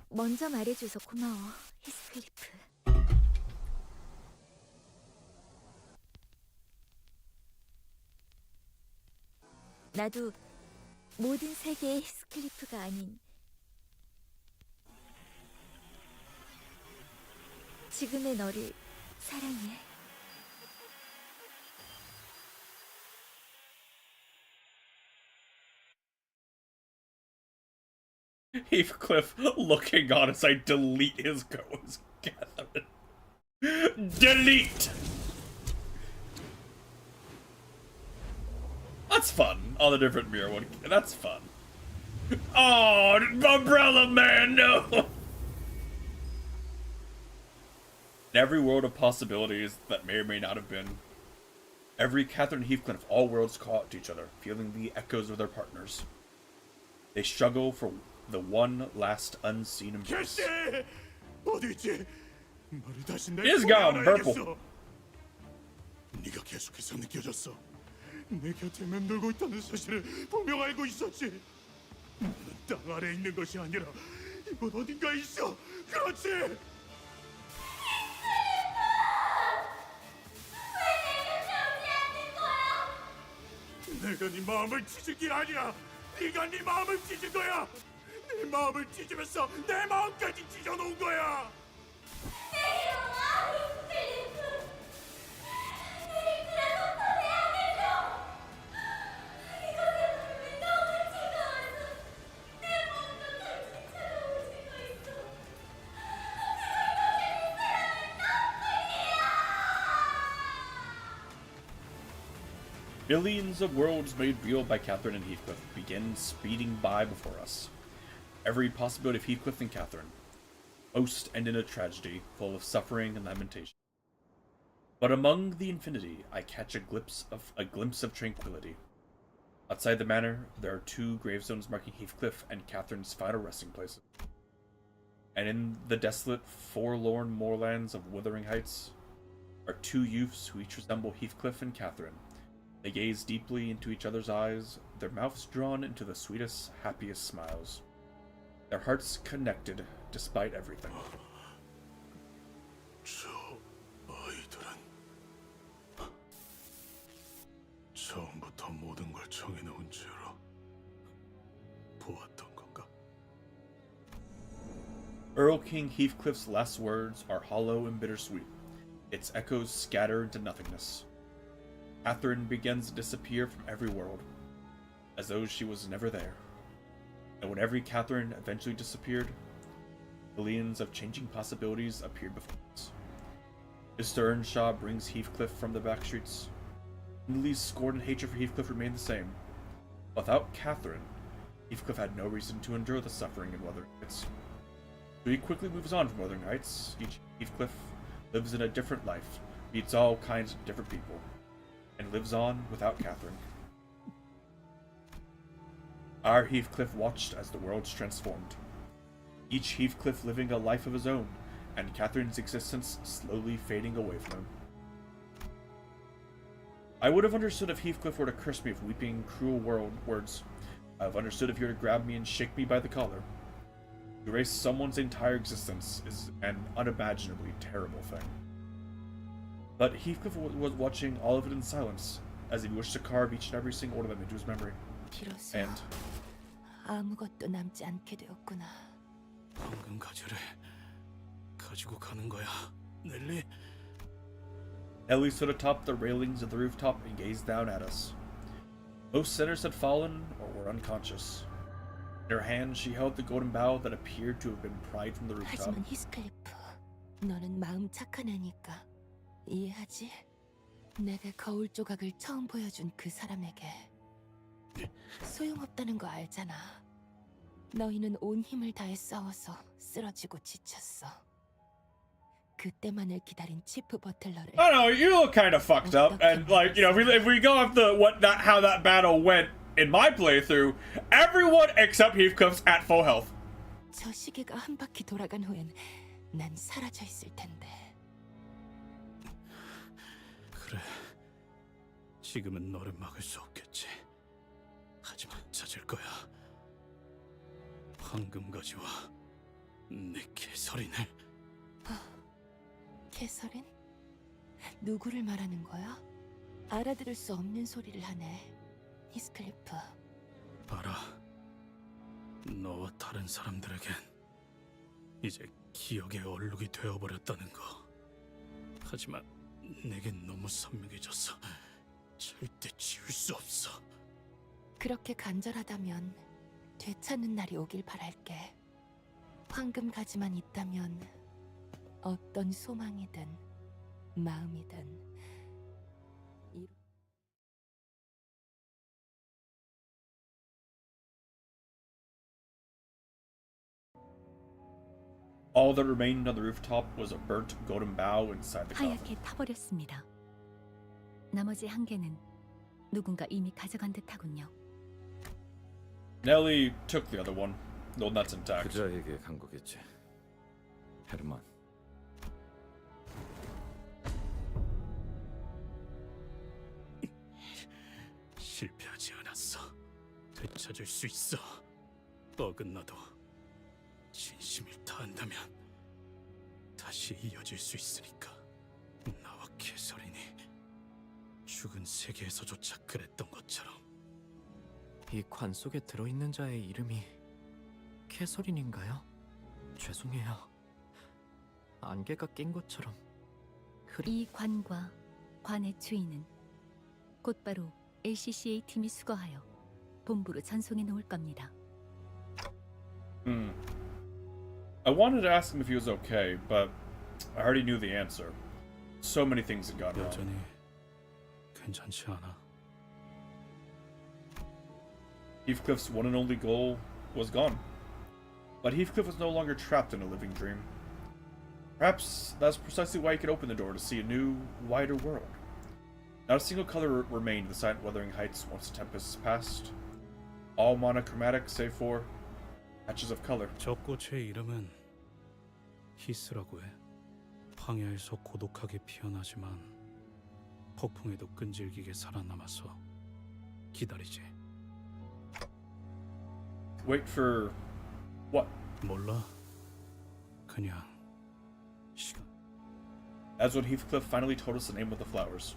먼저 말해줘서 고마워, 히스클리프. 나도 모든 세계의 히스클리프가 아닌 지금의 너를 사랑해. Heathcliff looking on as I delete his goes. Catherine. Delete! That's fun. All the different mirror one. That's fun. Oh, Umbrella Man, no! Every world of possibilities that may or may not have been. Every Catherine Heathcliff, all worlds call out to each other, feeling the echoes of their partners. They struggle for the one last unseen embrace. He's gone, purple. 네가 계속해서 느껴졌어. 내 곁에 맴돌고 있다는 사실을 분명 알고 있었지. 너는 땅 아래에 있는 것이 아니라 이곳 어딘가에 있어. 그렇지. 내가 네 마음을 찢은 게 아니야. 네가 네 마음을 찢은 거야. 네 마음을 찢으면서 내 마음까지 찢어놓은 거야. Billions of worlds made real by Catherine and Heathcliff begin speeding by before us. Every possibility of Heathcliff and Catherine. Most end in a tragedy, full of suffering and lamentation. But among the infinity, I catch a glimpse of tranquility. Outside the manor, there are 2 gravestones marking Heathcliff and Catherine's final resting places. And in the desolate, forlorn moorlands of Wuthering Heights are 2 youths who each resemble Heathcliff and Catherine. They gaze deeply into each other's eyes, their mouths drawn into the sweetest, happiest smiles. Their hearts connected despite everything. 저 아이들은 처음부터 모든 걸 정해놓은 채로 보았던 건가? Earl King Heathcliff's last words are hollow and bittersweet. Its echoes scatter into nothingness. Catherine begins to disappear from every world, as though she was never there. And when every Catherine eventually disappeared, billions of changing possibilities appeared before us. Mr. Earnshaw brings Heathcliff from the back streets. Lily's scorn and hatred for Heathcliff remain the same. Without Catherine, Heathcliff had no reason to endure the suffering in Wuthering Heights. So he quickly moves on from Wuthering Heights. Each Heathcliff lives in a different life, meets all kinds of different people, and lives on without Catherine. Our Heathcliff watched as the worlds transformed, each Heathcliff living a life of his own, and Catherine's existence slowly fading away from him. I would have understood if Heathcliff were to curse me with weeping, cruel words. I would have understood if he were to grab me and shake me by the collar. To erase someone's entire existence is an unimaginably terrible thing. But Heathcliff was watching all of it in silence, as he wished to carve each and every single one of them into his memory. 비로소 And 아무것도 남지 않게 되었구나. 황금 가지를 가지고 가는 거야, 넬리? Ellie stood atop the railings of the rooftop and gazed down at us. Most sinners had fallen or were unconscious. In her hand, she held the golden bough that appeared to have been pried from the rooftop. 하지만 히스클리프, 너는 마음 착한 애니까 이해하지? 내게 거울 조각을 처음 보여준 그 사람에게 소용없다는 거 알잖아. 너희는 온 힘을 다해 싸워서 쓰러지고 지쳤어. 그때만을 기다린 치프 버틀러를. I don't know, you look kind of fucked up, and like, you know, if we go off the how that battle went in my playthrough, everyone except Heathcliff's at full health. 저 시계가 한 바퀴 돌아간 후엔 난 사라져 있을 텐데. 그래, 지금은 너를 막을 수 없겠지. 하지만 찾을 거야. 황금가지와 내 개설인을. 개설인? 누구를 말하는 거야? 알아들을 수 없는 소리를 하네. 히스클리프. 알아. 너와 다른 사람들에겐 이제 기억의 얼룩이 되어버렸다는 거. 하지만 내겐 너무 선명해졌어. 절대 지울 수 없어. 그렇게 간절하다면 되찾는 날이 오길 바랄게. 황금 가지만 있다면 어떤 소망이든 마음이든 All that remained on the rooftop was a burnt golden bough inside the coffin. 하얗게 타버렸습니다. 나머지 한 개는 누군가 이미 가져간 듯하군요. Nellie took the other one, though that's intact. 그자에게 간 거겠지. 헤르만. 실패하지 않았어. 되찾을 수 있어. 어긋나도 진심을 다한다면 다시 이어질 수 있으니까. 나와 캐서린이 죽은 세계에서조차 그랬던 것처럼. 이 관 속에 들어있는 자의 이름이 캐서린인가요? 죄송해요. 안개가 낀 것처럼. 이 관과 관의 주인은 곧바로 LCCA 팀이 수거하여 본부로 전송해 놓을 겁니다. I wanted to ask him if he was okay, but I already knew the answer. So many things had gone wrong. 여전히 괜찮지 않아. Heathcliff's one and only goal was gone. But Heathcliff was no longer trapped in a living dream. Perhaps that's precisely why he could open the door to see a new, wider world. Not a single color remained in the silent Wuthering Heights once the tempests passed. All monochromatic save for patches of color. 저 꽃의 이름은 히스라고 해. 황야에서 고독하게 피어나지만 폭풍에도 끈질기게 살아남아서 기다리지. Wait for what? 몰라. 그냥 시간. That's when Heathcliff finally told us the name of the flowers.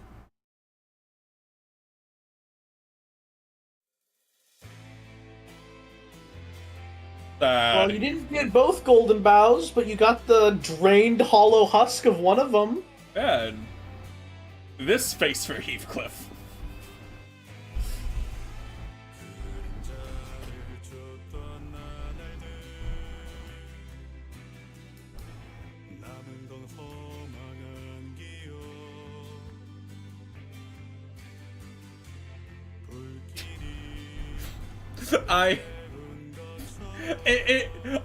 Well, you didn't get both golden boughs, but you got the drained hollow husk of one of them. And this face for Heathcliff.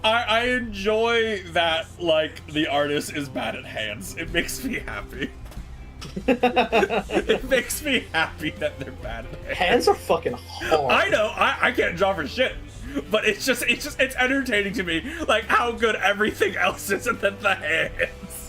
I enjoy that, like, the artist is bad at hands. It makes me happy. It makes me happy that they're bad at hands. Hands are fucking hard. I know, I can't draw for shit. But it's entertaining to me, like, how good everything else is and then the hands.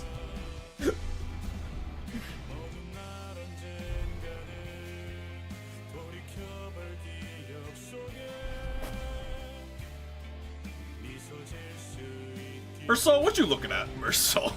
Mersal, what you looking at, Mersal?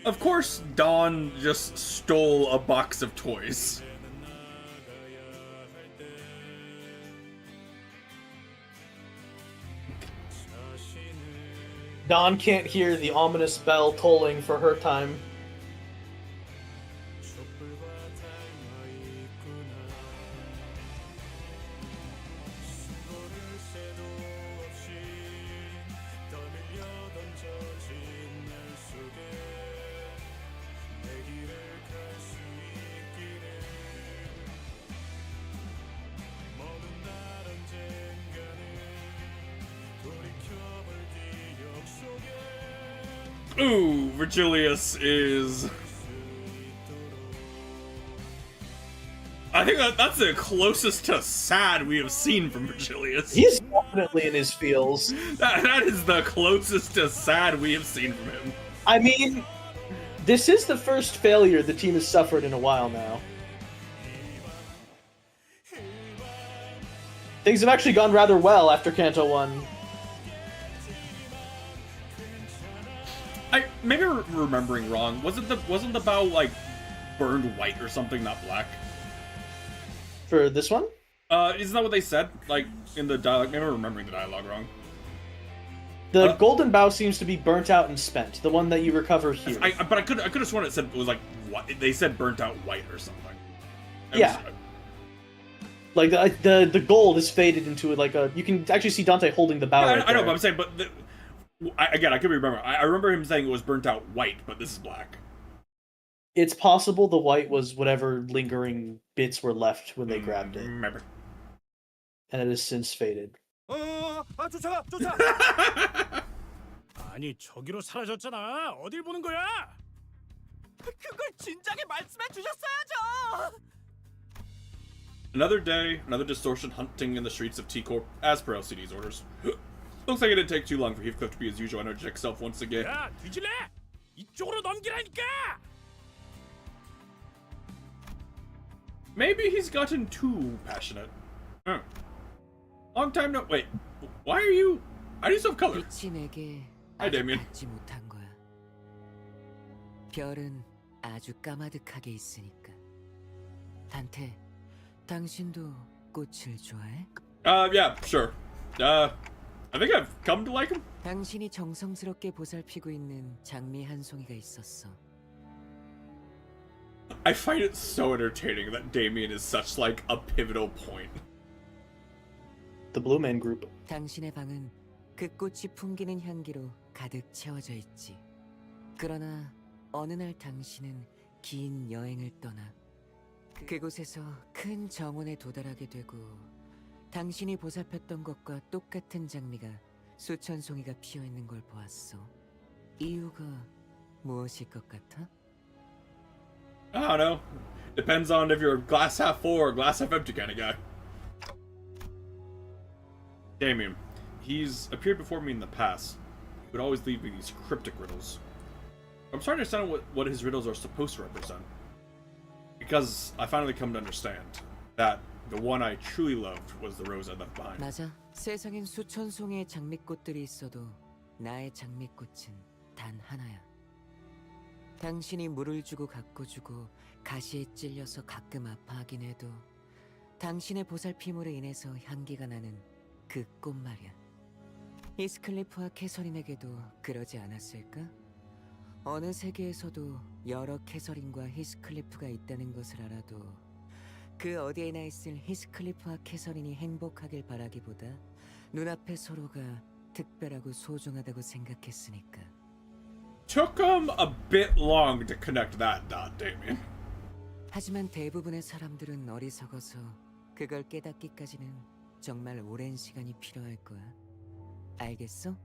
Of course, Dawn just stole a box of toys. Dawn can't hear the ominous bell tolling for her time. Ooh, Virgilius is... I think that's the closest to sad we have seen from Virgilius. He's definitely in his feels. That is the closest to sad we have seen from him. I mean, this is the first failure the team has suffered in a while now. Things have actually gone rather well after Kanto 1. I maybe remembering wrong. Wasn't the bow like burned white or something, not black? For this one? Isn't that what they said? Like in the dialogue? Maybe I'm remembering the dialogue wrong. The golden bow seems to be burnt out and spent. The one that you recover here. But I could have sworn it said it was like what they said burnt out white or something. Yeah. Like the gold is faded into like a. You can actually see Dante holding the bow. Yeah, I know, but I'm saying, but. Again, I could remember. I remember him saying it was burnt out white, but this is black. It's possible the white was whatever lingering bits were left when they grabbed it. Remember. And it has since faded. 쫓아가! 아니 저기로 사라졌잖아. 어딜 보는 거야? 그걸 진작에 말씀해 주셨어야죠. Another day, another distortion hunting in the streets of T-Corp, as per LCD's orders. Looks like it didn't take too long for Heathcliff to be his usual energetic self once again. 야, 뒤질래? 이쪽으로 넘기라니까. Maybe he's gotten too passionate. Long time no. Wait, why are you so color? 빛이 내게 Hi, Damien. 받지 못한 거야. 별은 아주 까마득하게 있으니까. 단테, 당신도 꽃을 좋아해? Yeah, sure. I think I've come to like him. 당신이 정성스럽게 보살피고 있는 장미 한 송이가 있었어. I find it so entertaining that Damien is such like a pivotal point. The Blue Man Group. 당신의 방은 그 꽃이 풍기는 향기로 가득 채워져 있지. 그러나 어느 날 당신은 긴 여행을 떠나 그곳에서 큰 정원에 도달하게 되고 당신이 보살폈던 것과 똑같은 장미가 수천 송이가 피어 있는 걸 보았어. 이유가 무엇일 것 같아? I don't know. Depends on if you're a glass half full or glass half empty kind of guy. Damien. He's appeared before me in the past. He would always leave me these cryptic riddles. I'm starting to understand what his riddles are supposed to represent. Because I finally come to understand that the one I truly loved was the rose I left behind. 맞아. 세상엔 수천 송이의 장미꽃들이 있어도 나의 장미꽃은 단 하나야. 당신이 물을 주고 가꿔 주고 가시에 찔려서 가끔 아파하긴 해도 당신의 보살핌으로 인해서 향기가 나는 그 꽃 말이야. 히스클리프와 캐서린에게도 그러지 않았을까? 어느 세계에서도 여러 캐서린과 히스클리프가 있다는 것을 알아도 그 어디에나 있을 히스클리프와 캐서린이 행복하길 바라기보다 눈앞의 서로가 특별하고 소중하다고 생각했으니까. Took him a bit long to connect that dot, Damien. 하지만 대부분의 사람들은 어리석어서 그걸 깨닫기까지는 정말 오랜 시간이 필요할 거야. 알겠어?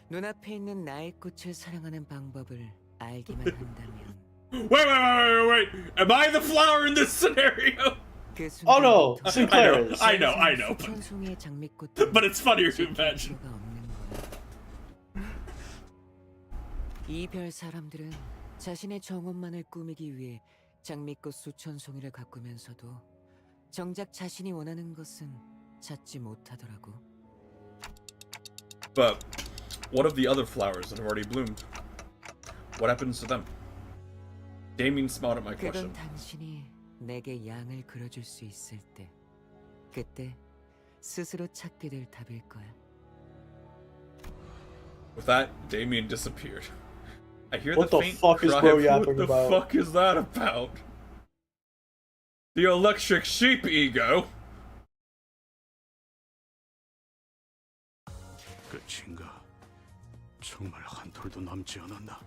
눈앞에 있는 나의 꽃을 사랑하는 방법을 알기만 한다면. Wait. Am I the flower in this scenario? Oh no, Sinclair. I know. But it's funnier to imagine. 이별 사람들은 자신의 정원만을 꾸미기 위해 장미꽃 수천 송이를 가꾸면서도 정작 자신이 원하는 것은 찾지 못하더라고. But what of the other flowers that have already bloomed? What happens to them? Damien smiled at my question. 그건 당신이 내게 양을 그려줄 수 있을 때, 그때 스스로 찾게 될 답일 거야. With that, Damien disappeared. I hear What the the faint fuck is cry bro of, yapping what the about? fuck is that about? The electric sheep ego. 끝인가? 정말 한 톨도 남지 않았나?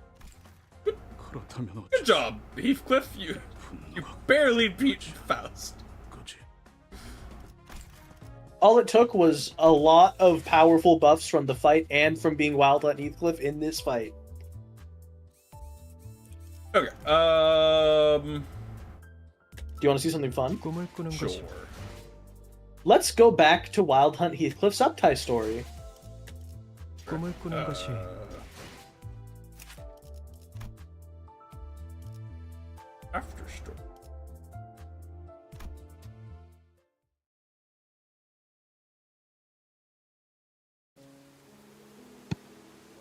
그렇다면 Good job, Heathcliff. You barely beat Faust. All it took was a lot of powerful buffs from the fight and from being Wild Hunt Heathcliff in this fight. Okay. Do you want to see something fun? Sure. Let's go back to Wild Hunt Heathcliff's uptie story. 꿈을 꾸는 것이 After story.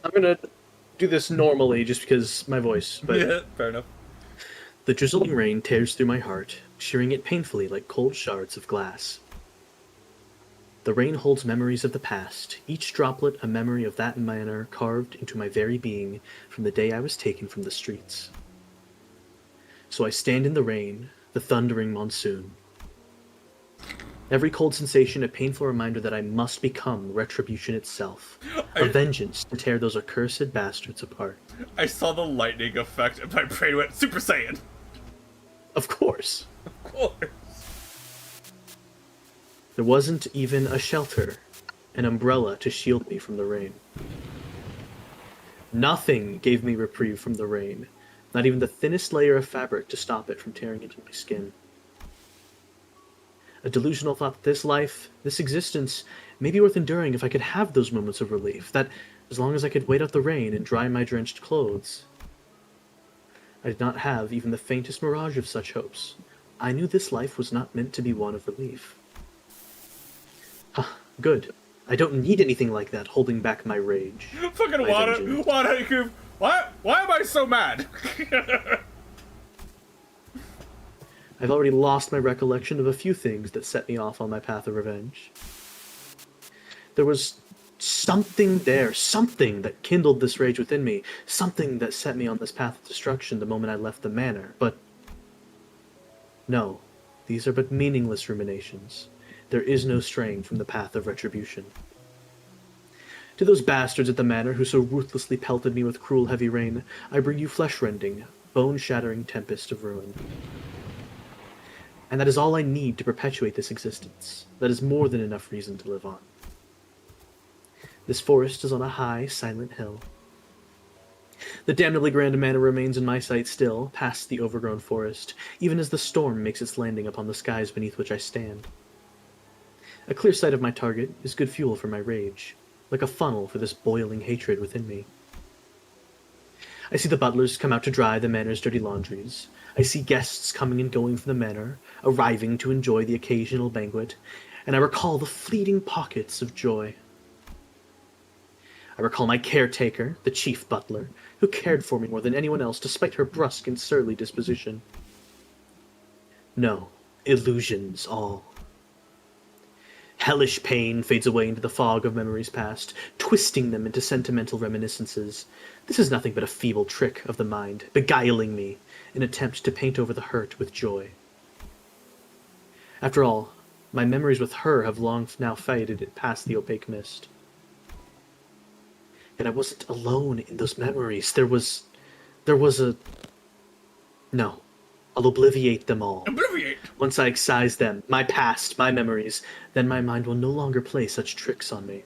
I'm gonna do this normally just because my voice, but Yeah, fair enough. the drizzling rain tears through my heart, shearing it painfully like cold shards of glass. The rain holds memories of the past, each droplet a memory of that manner carved into my very being from the day I was taken from the streets. So I stand in the rain, the thundering monsoon. Every cold sensation a painful reminder that I must become retribution itself. A vengeance to tear those accursed bastards apart. I saw the lightning effect and my brain went Super Saiyan. Of course. Of course. There wasn't even a shelter, an umbrella to shield me from the rain. Nothing gave me reprieve from the rain, not even the thinnest layer of fabric to stop it from tearing into my skin. A delusional thought that this life, this existence, may be worth enduring if I could have those moments of relief, that as long as I could wait out the rain and dry my drenched clothes. I did not have even the faintest mirage of such hopes. I knew this life was not meant to be one of relief. Good. I don't need anything like that holding back my rage. Fucking Wada, why am I so mad? I've already lost my recollection of a few things that set me off on my path of revenge. There was something there, something that kindled this rage within me, something that set me on this path of destruction the moment I left the manor, but no, these are but meaningless ruminations. There is no straying from the path of retribution. To those bastards at the manor who so ruthlessly pelted me with cruel heavy rain, I bring you flesh-rending, bone-shattering tempest of ruin. And that is all I need to perpetuate this existence. That is more than enough reason to live on. This forest is on a high, silent hill. The damnably grand manor remains in my sight still, past the overgrown forest, even as the storm makes its landing upon the skies beneath which I stand. A clear sight of my target is good fuel for my rage, like a funnel for this boiling hatred within me. I see the butlers come out to dry the manor's dirty laundries. I see guests coming and going from the manor, arriving to enjoy the occasional banquet, and I recall the fleeting pockets of joy. I recall my caretaker, the chief butler, who cared for me more than anyone else despite her brusque and surly disposition. No, illusions all. Hellish pain fades away into the fog of memories past, twisting them into sentimental reminiscences. This is nothing but a feeble trick of the mind, beguiling me in an attempt to paint over the hurt with joy. After all, my memories with her have long now faded past the opaque mist. Yet I wasn't alone in those memories. There was a... No. I'll obliviate them all. Obliviate! Once I excise them, my past, my memories, then my mind will no longer play such tricks on me.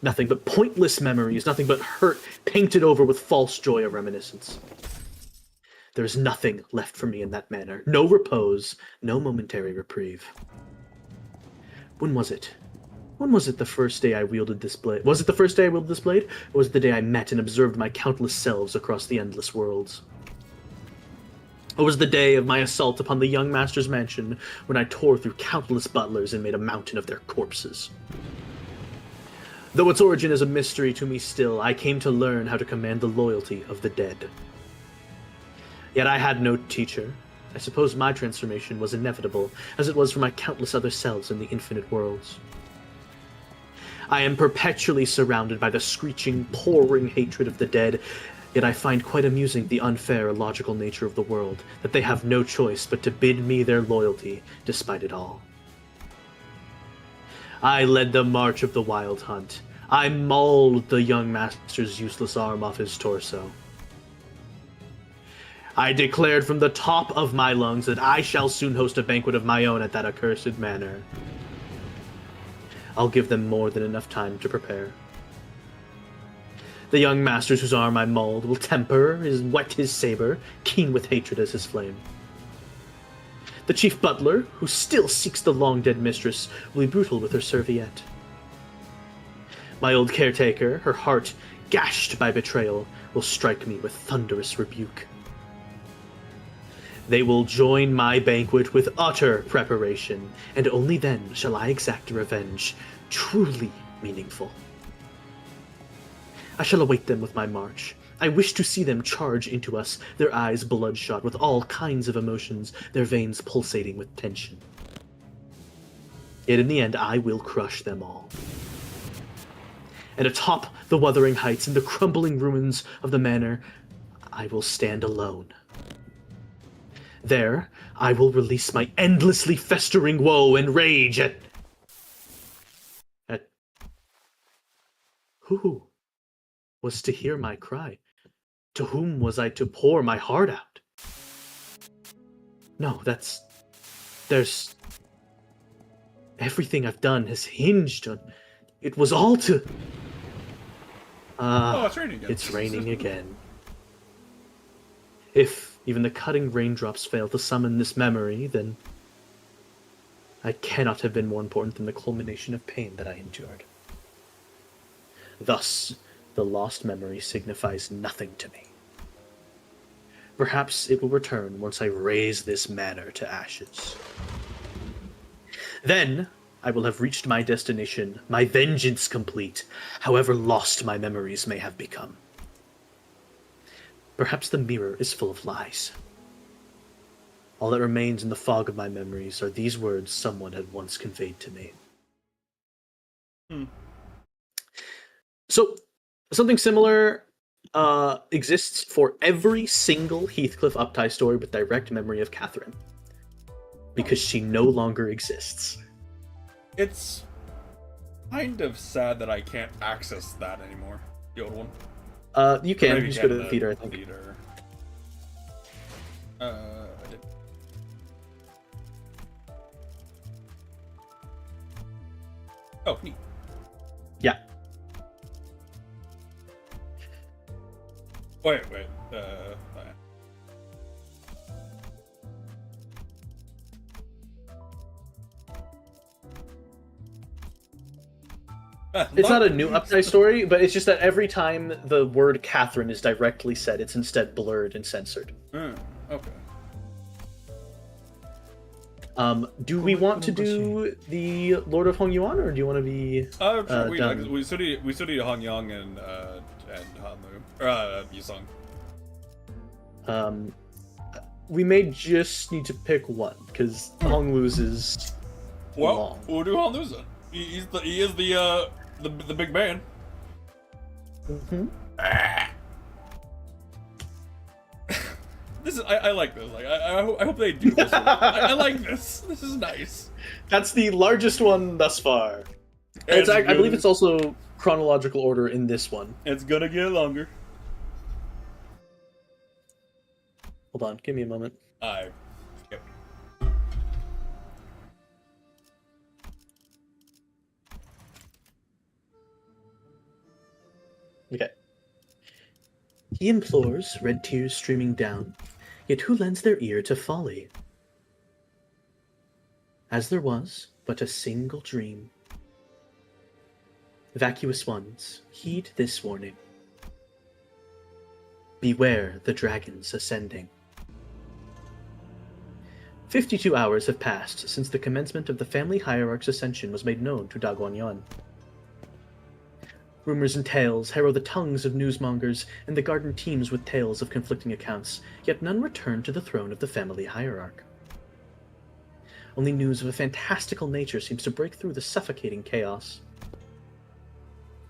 Nothing but pointless memories, nothing but hurt painted over with false joy of reminiscence. There is nothing left for me in that manner. No repose, no momentary reprieve. When was it? When was it the first day I wielded this blade? Was it the first day I wielded this blade? Or was it the day I met and observed my countless selves across the endless worlds? Or was it the day of my assault upon the young master's mansion when I tore through countless butlers and made a mountain of their corpses? Though its origin is a mystery to me still, I came to learn how to command the loyalty of the dead. Yet I had no teacher. I suppose my transformation was inevitable, as it was for my countless other selves in the infinite worlds. I am perpetually surrounded by the screeching, pouring hatred of the dead, yet I find quite amusing the unfair, illogical nature of the world, that they have no choice but to bid me their loyalty, despite it all. I led the march of the wild hunt. I mauled the young master's useless arm off his torso. I declared from the top of my lungs that I shall soon host a banquet of my own at that accursed manor. I'll give them more than enough time to prepare. The young masters whose arm I mauled will whet his saber, keen with hatred as his flame. The chief butler, who still seeks the long-dead mistress, will be brutal with her serviette. My old caretaker, her heart gashed by betrayal, will strike me with thunderous rebuke. They will join my banquet with utter preparation, and only then shall I exact a revenge truly meaningful. I shall await them with my march. I wish to see them charge into us, their eyes bloodshot with all kinds of emotions, their veins pulsating with tension. Yet in the end, I will crush them all. And atop the wuthering heights and the crumbling ruins of the manor, I will stand alone. There, I will release my endlessly festering woe and rage at who was to hear my cry? To whom was I to pour my heart out? No, there's... Everything I've done has hinged on... It was all to... Oh, it's raining again. It's raining again. If even the cutting raindrops fail to summon this memory, then I cannot have been more important than the culmination of pain that I endured. Thus, the lost memory signifies nothing to me. Perhaps it will return once I raze this manor to ashes. Then, I will have reached my destination, my vengeance complete, however lost my memories may have become. Perhaps the mirror is full of lies. All that remains in the fog of my memories are these words someone had once conveyed to me. So, something similar exists for every single Heathcliff Uptie story with direct memory of Catherine. Because she no longer exists. It's kind of sad that I can't access that anymore. The old one. You can. Maybe Just go to in the theater, I think. Theater. I did. Oh, neat. Yeah. Wait. It's not a new Uptie story, but it's just that every time the word Catherine is directly said, it's instead blurred and censored. Okay. Do we want to do the Lord of Hong Yuan, or do you want to be Sure, done? we studied Hong Yang and Hanmu, or Yusung. We may just need to pick one because Hong Lu's is long. We'll do Hong Lu's then. He is the big man. Mm-hmm. This is I like this. Like I hope they do this. I like this. This is nice. That's the largest one thus far. I believe it's also chronological order in this one. It's gonna get longer. Hold on, give me a moment. Yep. Okay. He implores, red tears streaming down, yet who lends their ear to folly? As there was but a single dream. Vacuous ones, heed this warning. Beware the dragons ascending. 52 hours have passed since the commencement of the family hierarch's ascension was made known to Da Guanyan. Rumors and tales harrow the tongues of newsmongers, and the garden teems with tales of conflicting accounts, yet none return to the throne of the family hierarch. Only news of a fantastical nature seems to break through the suffocating chaos.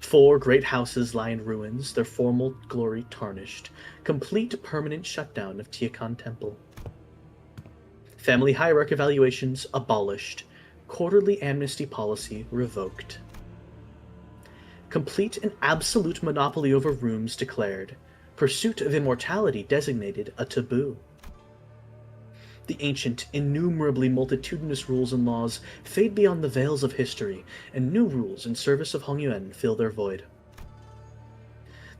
4 great houses lie in ruins, their formal glory tarnished. Complete permanent shutdown of Tiakan Temple. Family hierarch evaluations abolished. Quarterly amnesty policy revoked. Complete and absolute monopoly over rooms declared. Pursuit of immortality designated a taboo. The ancient, innumerably multitudinous rules and laws fade beyond the veils of history, and new rules in service of Hong Yuan fill their void.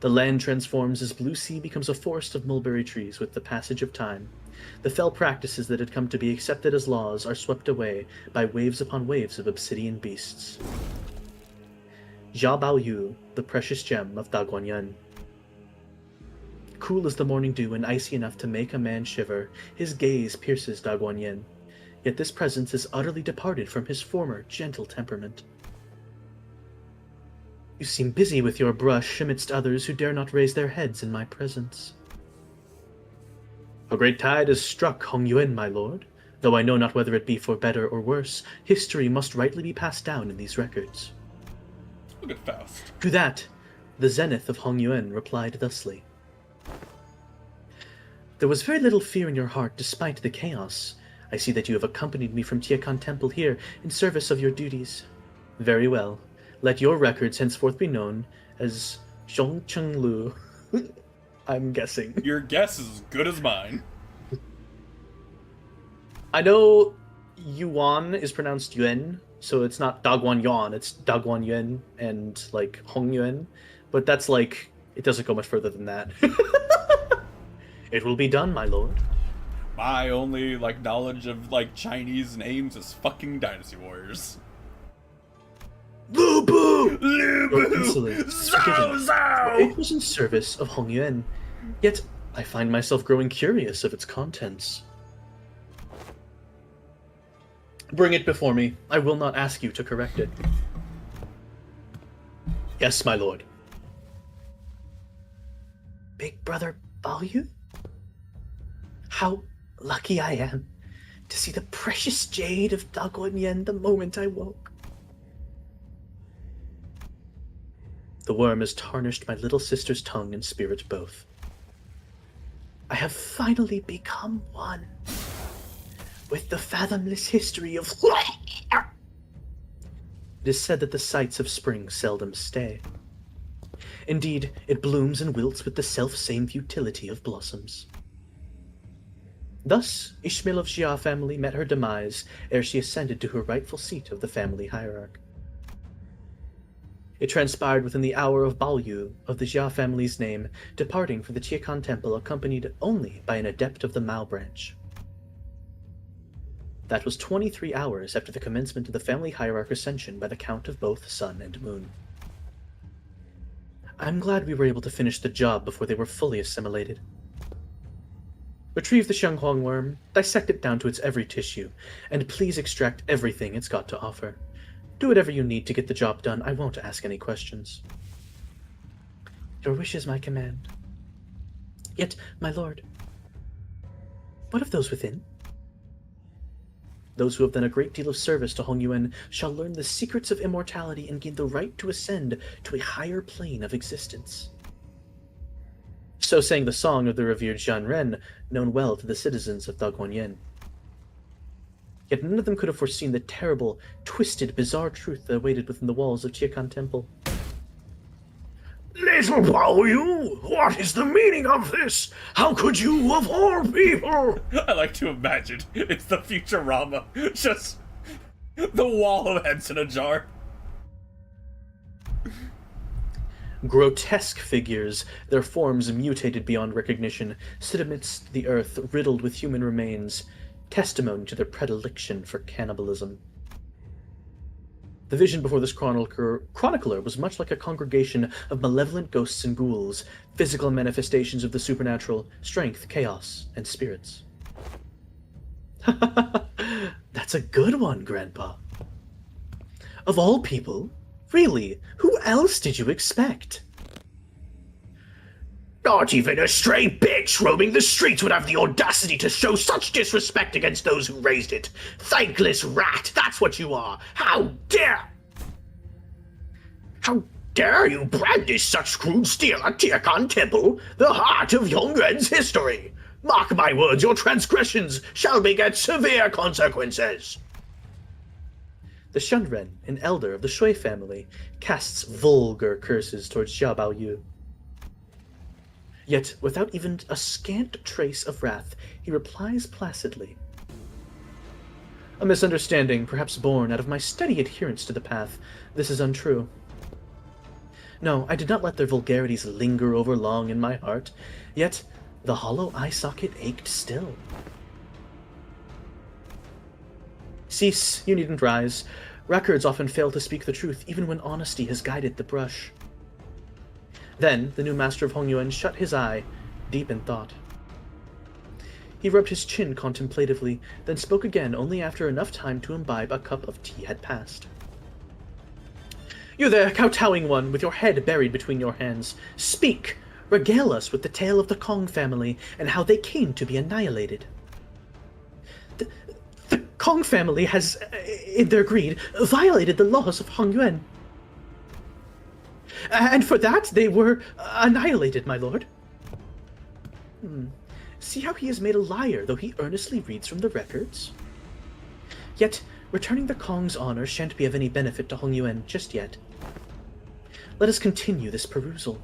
The land transforms as Blue Sea becomes a forest of mulberry trees with the passage of time. The fell practices that had come to be accepted as laws are swept away by waves upon waves of obsidian beasts. Jia Baoyu, the precious gem of Da Guanyan. Cool as the morning dew and icy enough to make a man shiver, his gaze pierces Da Guanyan, yet this presence is utterly departed from his former gentle temperament. You seem busy with your brush amidst others who dare not raise their heads in my presence. A great tide has struck Hong Yuan, my lord. Though I know not whether it be for better or worse, history must rightly be passed down in these records. Look at Faust. To that, the zenith of Hong Yuan replied thusly. There was very little fear in your heart despite the chaos. I see that you have accompanied me from Tiekan Temple here in service of your duties. Very well. Let your records henceforth be known as Zhongcheng Lu. I'm guessing. Your guess is as good as mine. I know Yuan is pronounced Yuan, so it's not Dagwan Yuan, it's Dagwan Yuan and like Hong Yuan, but that's like, it doesn't go much further than that. It will be done, my lord. My only like knowledge of like Chinese names is fucking Dynasty Warriors. Lubu! Lubu! Zhao Zhao! It was in service of Hong Yuan, yet I find myself growing curious of its contents. Bring it before me. I will not ask you to correct it. Yes, my lord. Big brother Balyu? How lucky I am to see the precious jade of Dagwan Yen the moment I woke. The worm has tarnished my little sister's tongue and spirit both. I have finally become one with the fathomless history of... It is said that the sights of spring seldom stay. Indeed, it blooms and wilts with the self-same futility of blossoms. Thus, Ishmael of Xia family met her demise ere she ascended to her rightful seat of the family hierarch. It transpired within the hour of Balyu of the Xia family's name departing for the Tiekan Temple accompanied only by an adept of the Mao branch. That was 23 hours after the commencement of the family hierarch ascension by the count of both sun and moon. I'm glad we were able to finish the job before they were fully assimilated. Retrieve the Shenghuang worm, dissect it down to its every tissue, and please extract everything it's got to offer. Do whatever you need to get the job done. I won't ask any questions. Your wish is my command. Yet, my lord, what of those within? Those who have done a great deal of service to Hong Yuan shall learn the secrets of immortality and gain the right to ascend to a higher plane of existence. So sang the song of the revered Zhan Ren, known well to the citizens of Dagwan Yen. Yet none of them could have foreseen the terrible, twisted, bizarre truth that awaited within the walls of Tiekan Temple. Little Balyu, what is the meaning of this? How could you, of all people? I like to imagine it's the Futurama, just the wall of heads in a jar. Grotesque figures, their forms mutated beyond recognition, sit amidst the earth riddled with human remains, testimony to their predilection for cannibalism. The vision before this chronicler was much like a congregation of malevolent ghosts and ghouls, physical manifestations of the supernatural, strength, chaos, and spirits. That's a good one, Grandpa. Of all people, really, who else did you expect? Not even a stray bitch roaming the streets would have the audacity to show such disrespect against those who raised it. Thankless rat, that's what you are. How dare you brandish such crude steel at Tiekan Temple, the heart of Yongyuan's history? Mark my words, your transgressions shall beget severe consequences. The Shunren, an elder of the Shui family, casts vulgar curses towards Xia Baoyu. Yet, without even a scant trace of wrath, he replies placidly. A misunderstanding, perhaps born out of my steady adherence to the path. This is untrue. No, I did not let their vulgarities linger over long in my heart, yet the hollow eye socket ached still. Cease, you needn't rise. Records often fail to speak the truth, even when honesty has guided the brush. Then, the new master of Hong Yuan shut his eye, deep in thought. He rubbed his chin contemplatively, then spoke again only after enough time to imbibe a cup of tea had passed. You there, kowtowing one, with your head buried between your hands. Speak! Regale us with the tale of the Kong family, and how they came to be annihilated. The Kong family has, in their greed, violated the laws of Hong Yuan. And for that, they were annihilated, my lord. See how he is made a liar, though he earnestly reads from the records? Yet, returning the Kong's honor shan't be of any benefit to Hong Yuan just yet. Let us continue this perusal.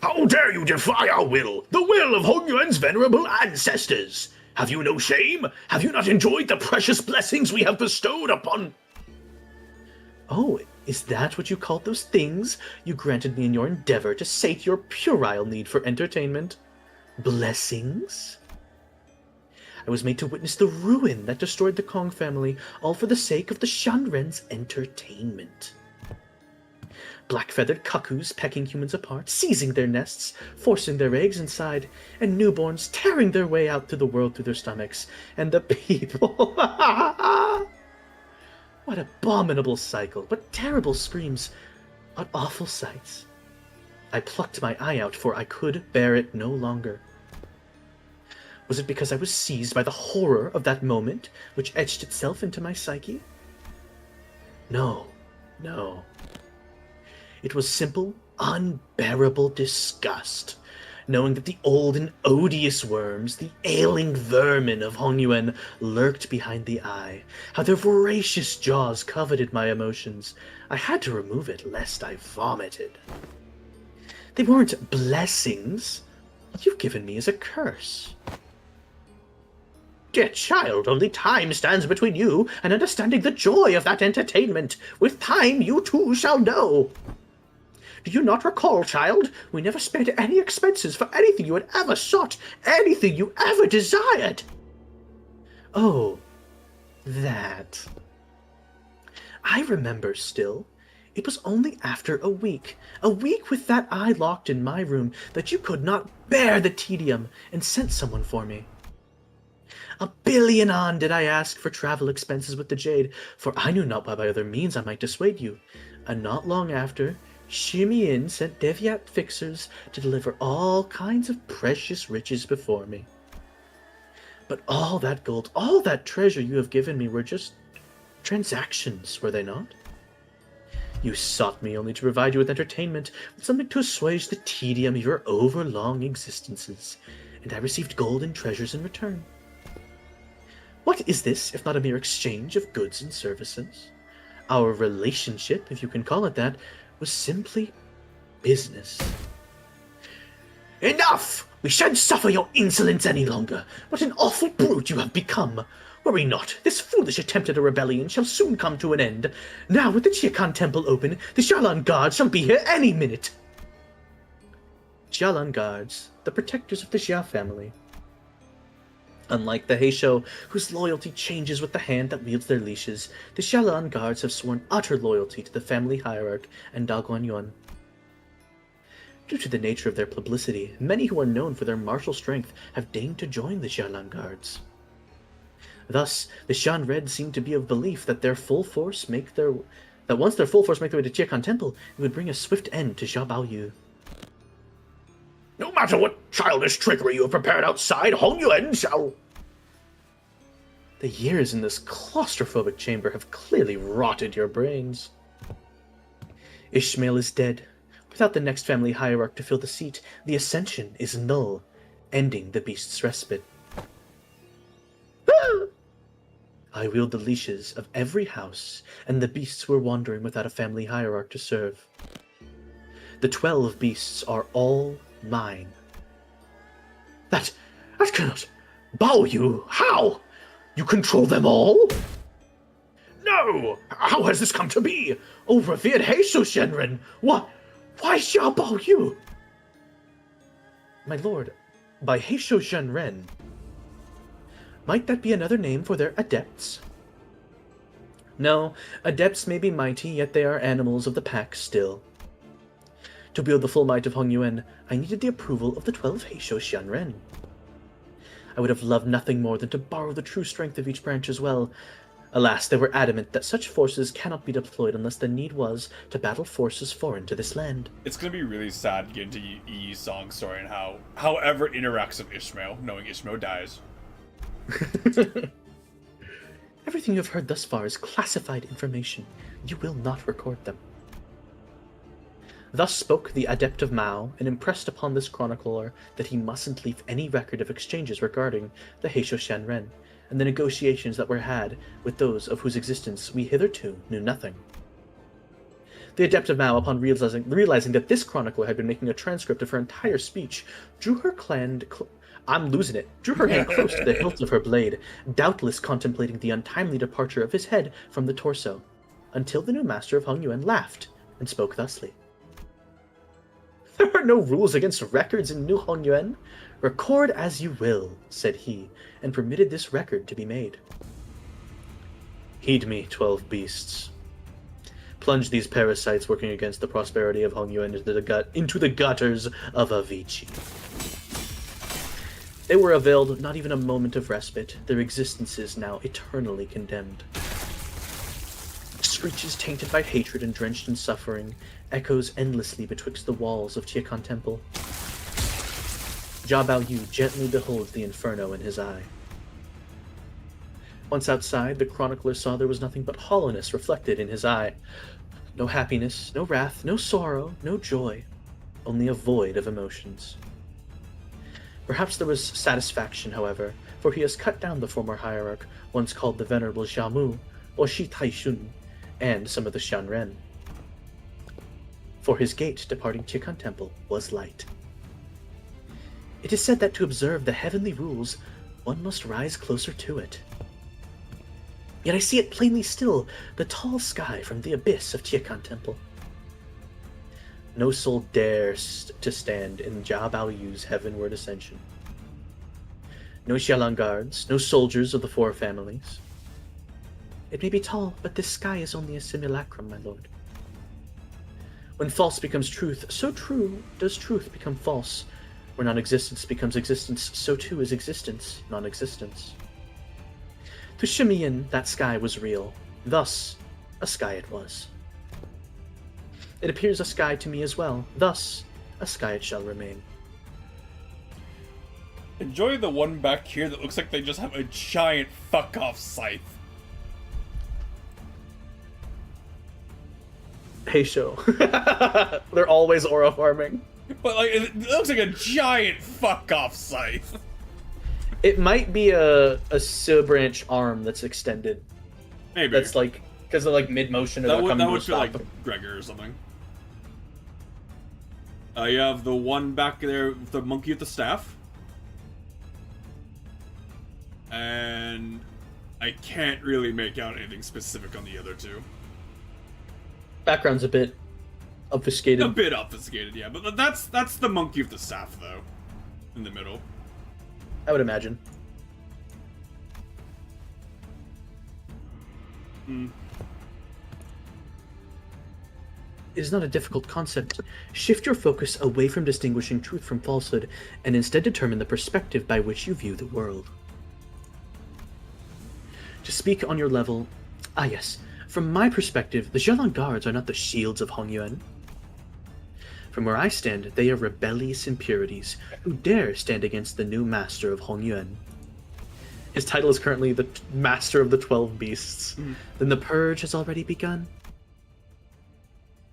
How dare you defy our will, the will of Hong Yuan's venerable ancestors? Have you no shame? Have you not enjoyed the precious blessings we have bestowed upon... Oh, is that what you called those things you granted me in your endeavor to sate your puerile need for entertainment? Blessings? I was made to witness the ruin that destroyed the Kong family, all for the sake of the Shanren's entertainment. Black-feathered cuckoos pecking humans apart, seizing their nests, forcing their eggs inside, and newborns tearing their way out through the world through their stomachs, and the people... What abominable cycle, what terrible screams, what awful sights. I plucked my eye out, for I could bear it no longer. Was it because I was seized by the horror of that moment, which etched itself into my psyche? No, no. It was simple, unbearable disgust, knowing that the old and odious worms, the ailing vermin of Hong Yuan, lurked behind the eye, how their voracious jaws coveted my emotions. I had to remove it, lest I vomited. They weren't blessings. What you've given me is a curse. Dear child, only time stands between you and understanding the joy of that entertainment. With time, you too shall know. Do you not recall, child? We never spared any expenses for anything you had ever sought, anything you ever desired. Oh, that. I remember still. It was only after a week with that eye locked in my room, that you could not bear the tedium and sent someone for me. 1 billion on did I ask for travel expenses with the jade, for I knew not by other means I might dissuade you, and not long after, Shimiin sent Deviat fixers to deliver all kinds of precious riches before me. But all that gold, all that treasure you have given me were just transactions, were they not? You sought me only to provide you with entertainment, with something to assuage the tedium of your overlong existences, and I received gold and treasures in return. What is this, if not a mere exchange of goods and services? Our relationship, if you can call it that, was simply business. Enough! We shan't suffer your insolence any longer. What an awful brute you have become. Worry not, this foolish attempt at a rebellion shall soon come to an end. Now, with the Chiakan Temple open, the Xiaolan Guards shall be here any minute. Xiaolan Guards, the protectors of the Xia family. Unlike the Heisho, whose loyalty changes with the hand that wields their leashes, the Xiaolan Guards have sworn utter loyalty to the family hierarch and Da Guanyuan. Due to the nature of their publicity, many who are known for their martial strength have deigned to join the Xiaolan Guards. Thus, the Shan Red seem to be of belief that once their full force make their way to Chiakan Temple, it would bring a swift end to Xia Baoyu. No matter what childish trickery you have prepared outside, Hong Yuan shall... The years in this claustrophobic chamber have clearly rotted your brains. Ishmael is dead. Without the next family hierarch to fill the seat, the ascension is null, ending the beast's respite. I wield the leashes of every house, and the beasts were wandering without a family hierarch to serve. The 12 beasts are all mine. That cannot... Baoyu, how? You control them all? No! How has this come to be? Oh, revered Heisho Shenren! Why Xia Baoyu? My lord, by Heisho Shenren, might that be another name for their adepts? No, adepts may be mighty, yet they are animals of the pack still. To wield the full might of Hong Yuan, I needed the approval of the 12 Heisho Xianren. I would have loved nothing more than to borrow the true strength of each branch as well. Alas, they were adamant that such forces cannot be deployed unless the need was to battle forces foreign to this land. It's gonna be really sad to get into Yi's song story and however it interacts with Ishmael, knowing Ishmael dies. Everything you have heard thus far is classified information. You will not record them. Thus spoke the Adept of Mao, and impressed upon this chronicler that he mustn't leave any record of exchanges regarding the Heisho Shanren, and the negotiations that were had with those of whose existence we hitherto knew nothing. The Adept of Mao, upon realizing that this chronicler had been making a transcript of her entire speech, drew her hand close to the hilt of her blade, doubtless contemplating the untimely departure of his head from the torso, until the new master of Hongyuan laughed and spoke thusly. There are no rules against records in New Hongyuan. Record as you will, said he, and permitted this record to be made. Heed me, 12 beasts. Plunge these parasites working against the prosperity of Hongyuan into the gutters of Avicii. They were availed not even a moment of respite, their existences now eternally condemned. Screeches tainted by hatred and drenched in suffering echoes endlessly betwixt the walls of Tiekan Temple. Jia Baoyu gently beholds the inferno in his eye. Once outside, the chronicler saw there was nothing but hollowness reflected in his eye. No happiness, no wrath, no sorrow, no joy, only a void of emotions. Perhaps there was satisfaction, however, for he has cut down the former hierarch, once called the Venerable Xiaomu, or Shi Taishun, and some of the Shanren. For his gate departing Tiekan Temple was light. It is said that to observe the heavenly rules, one must rise closer to it. Yet I see it plainly still, the tall sky from the abyss of Tiekan Temple. No soul dares to stand in Jia Baoyu's heavenward ascension. No Xialan guards, no soldiers of the four families. It may be tall, but this sky is only a simulacrum, my lord. When false becomes truth, so true does truth become false. Where non-existence becomes existence, so too is existence non-existence. To Shimian, that sky was real. Thus, a sky it was. It appears a sky to me as well. Thus, a sky it shall remain. Enjoy the one back here that looks like they just have a giant fuck-off scythe. Heisho. They're always aura farming. But like, it looks like a giant fuck-off scythe. It might be a branch arm that's extended. Maybe. That's like, because of like mid-motion. That would feel like Gregor or something. You have the one back there with the monkey with the staff. And I can't really make out anything specific on the other two. Background's a bit obfuscated. A bit obfuscated, yeah. But that's the monkey with the staff, though. In the middle. I would imagine. Hmm. It is not a difficult concept. Shift your focus away from distinguishing truth from falsehood, and instead determine the perspective by which you view the world. To speak on your level, yes, from my perspective, the Xialan guards are not the shields of Hongyuan. From where I stand, they are rebellious impurities who dare stand against the new master of Hongyuan. His title is currently the Master of the 12 Beasts. Then the purge has already begun.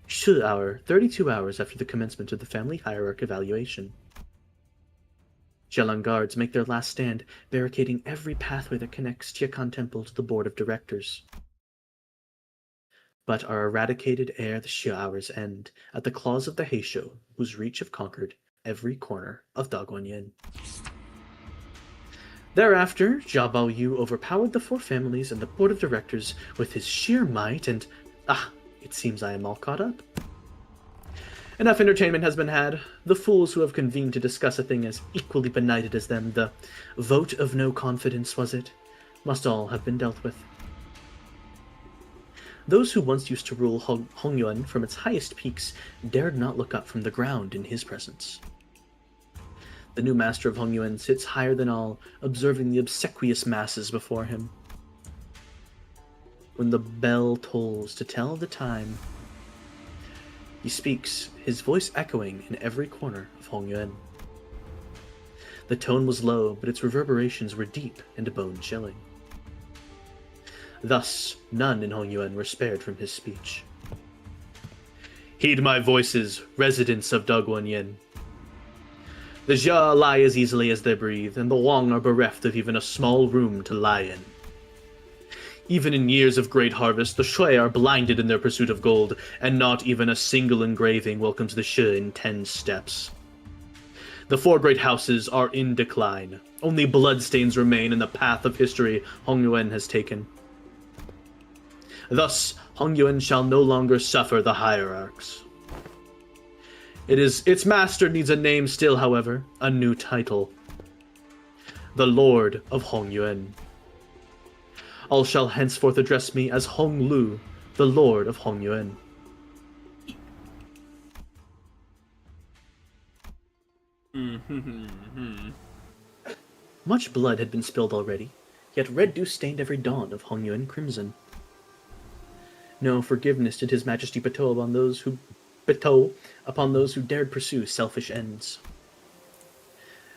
Shi hour, 32 hours after the commencement of the family hierarch evaluation. Xialan guards make their last stand, barricading every pathway that connects Tiekan Temple to the board of directors, but are eradicated ere the Shi hours end at the claws of the Heisho, whose reach have conquered every corner of Daguanyin. Thereafter, Jia Baoyu overpowered the four families and the board of directors with his sheer might, and it seems I am all caught up. Enough entertainment has been had. The fools who have convened to discuss a thing as equally benighted as them, the vote of no confidence, was it, must all have been dealt with. Those who once used to rule Hongyuan from its highest peaks dared not look up from the ground in his presence. The new master of Hongyuan sits higher than all, observing the obsequious masses before him. When the bell tolls to tell the time, he speaks, his voice echoing in every corner of Hongyuan. The tone was low, but its reverberations were deep and bone-chilling. Thus, none in Hongyuan were spared from his speech. Heed my voices, residents of Dogwon-yin. The Jia lie as easily as they breathe, and the Wang are bereft of even a small room to lie in. Even in years of great harvest, the Shui are blinded in their pursuit of gold, and not even a single engraving welcomes the Shi in 10 steps. The 4 great houses are in decline. Only bloodstains remain in the path of history Hongyuan has taken. Thus, Hongyuan shall no longer suffer the hierarchs. Its master needs a name still, however, a new title. The Lord of Hongyuan. All shall henceforth address me as Hong Lu, the Lord of Hongyuan. Much blood had been spilled already, yet red dew stained every dawn of Hongyuan crimson. No forgiveness did His Majesty bestow upon those who dared pursue selfish ends.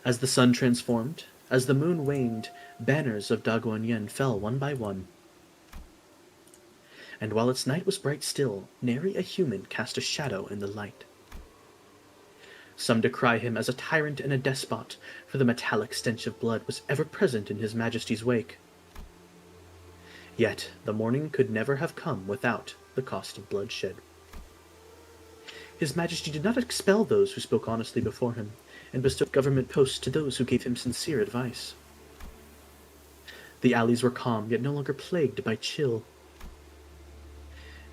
As the sun transformed, as the moon waned, banners of Dagwon-yin fell one by one. And while its night was bright still, nary a human cast a shadow in the light. Some decry him as a tyrant and a despot, for the metallic stench of blood was ever present in His Majesty's wake. Yet the morning could never have come without the cost of bloodshed. His Majesty did not expel those who spoke honestly before him, and bestowed government posts to those who gave him sincere advice. The alleys were calm, yet no longer plagued by chill.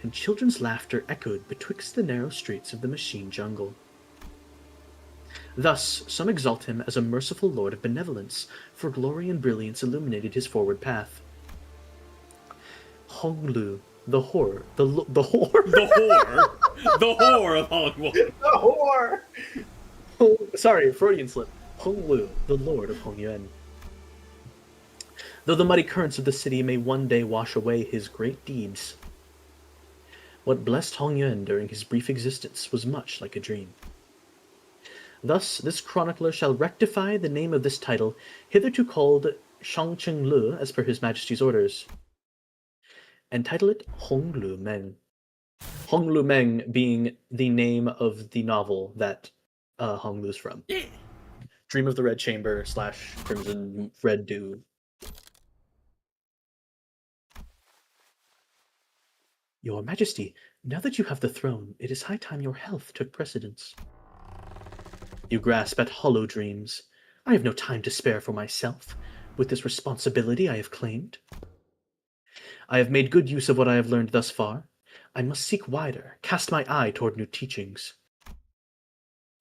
And children's laughter echoed betwixt the narrow streets of the machine jungle. Thus, some exalt him as a merciful lord of benevolence, for glory and brilliance illuminated his forward path. Hong Lu, the whore, the whore? The whore of Hongwon. The whore! Oh, sorry, Freudian slip. Hong Lu, the Lord of Hongyuan. Though the muddy currents of the city may one day wash away his great deeds, what blessed Hongyuan during his brief existence was much like a dream. Thus, this chronicler shall rectify the name of this title, hitherto called Shangcheng Lu, as per His Majesty's orders, and title it Hong Lu Meng. Hong Lu Meng being the name of the novel that Hong Lu's from. Yeah. Dream of the Red Chamber / Crimson Red Dew. Your Majesty, now that you have the throne, it is high time your health took precedence. You grasp at hollow dreams. I have no time to spare for myself, with this responsibility I have claimed. I have made good use of what I have learned thus far. I must seek wider, cast my eye toward new teachings.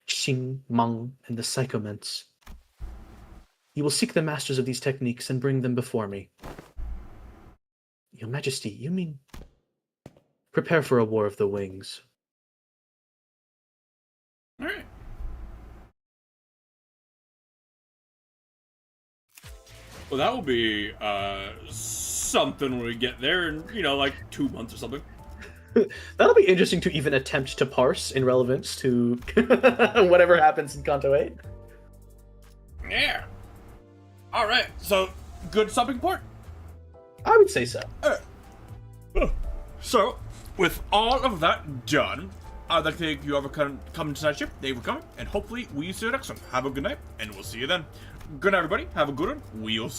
Xing, Mang, and the psychoments. You will seek the masters of these techniques and bring them before me. Your Majesty, you mean... Prepare for a war of the wings. Alright. Well, that will be something when we get there in, like 2 months or something. That'll be interesting to even attempt to parse in relevance to whatever happens in Kanto 8. Yeah. Alright, so good stopping point. I would say so. So, with all of that done, I'd like to thank you for coming to tonight's show. Thank you for coming, and hopefully we see you next time. Have a good night, and we'll see you then. Good night, everybody. Have a good one. We'll see you.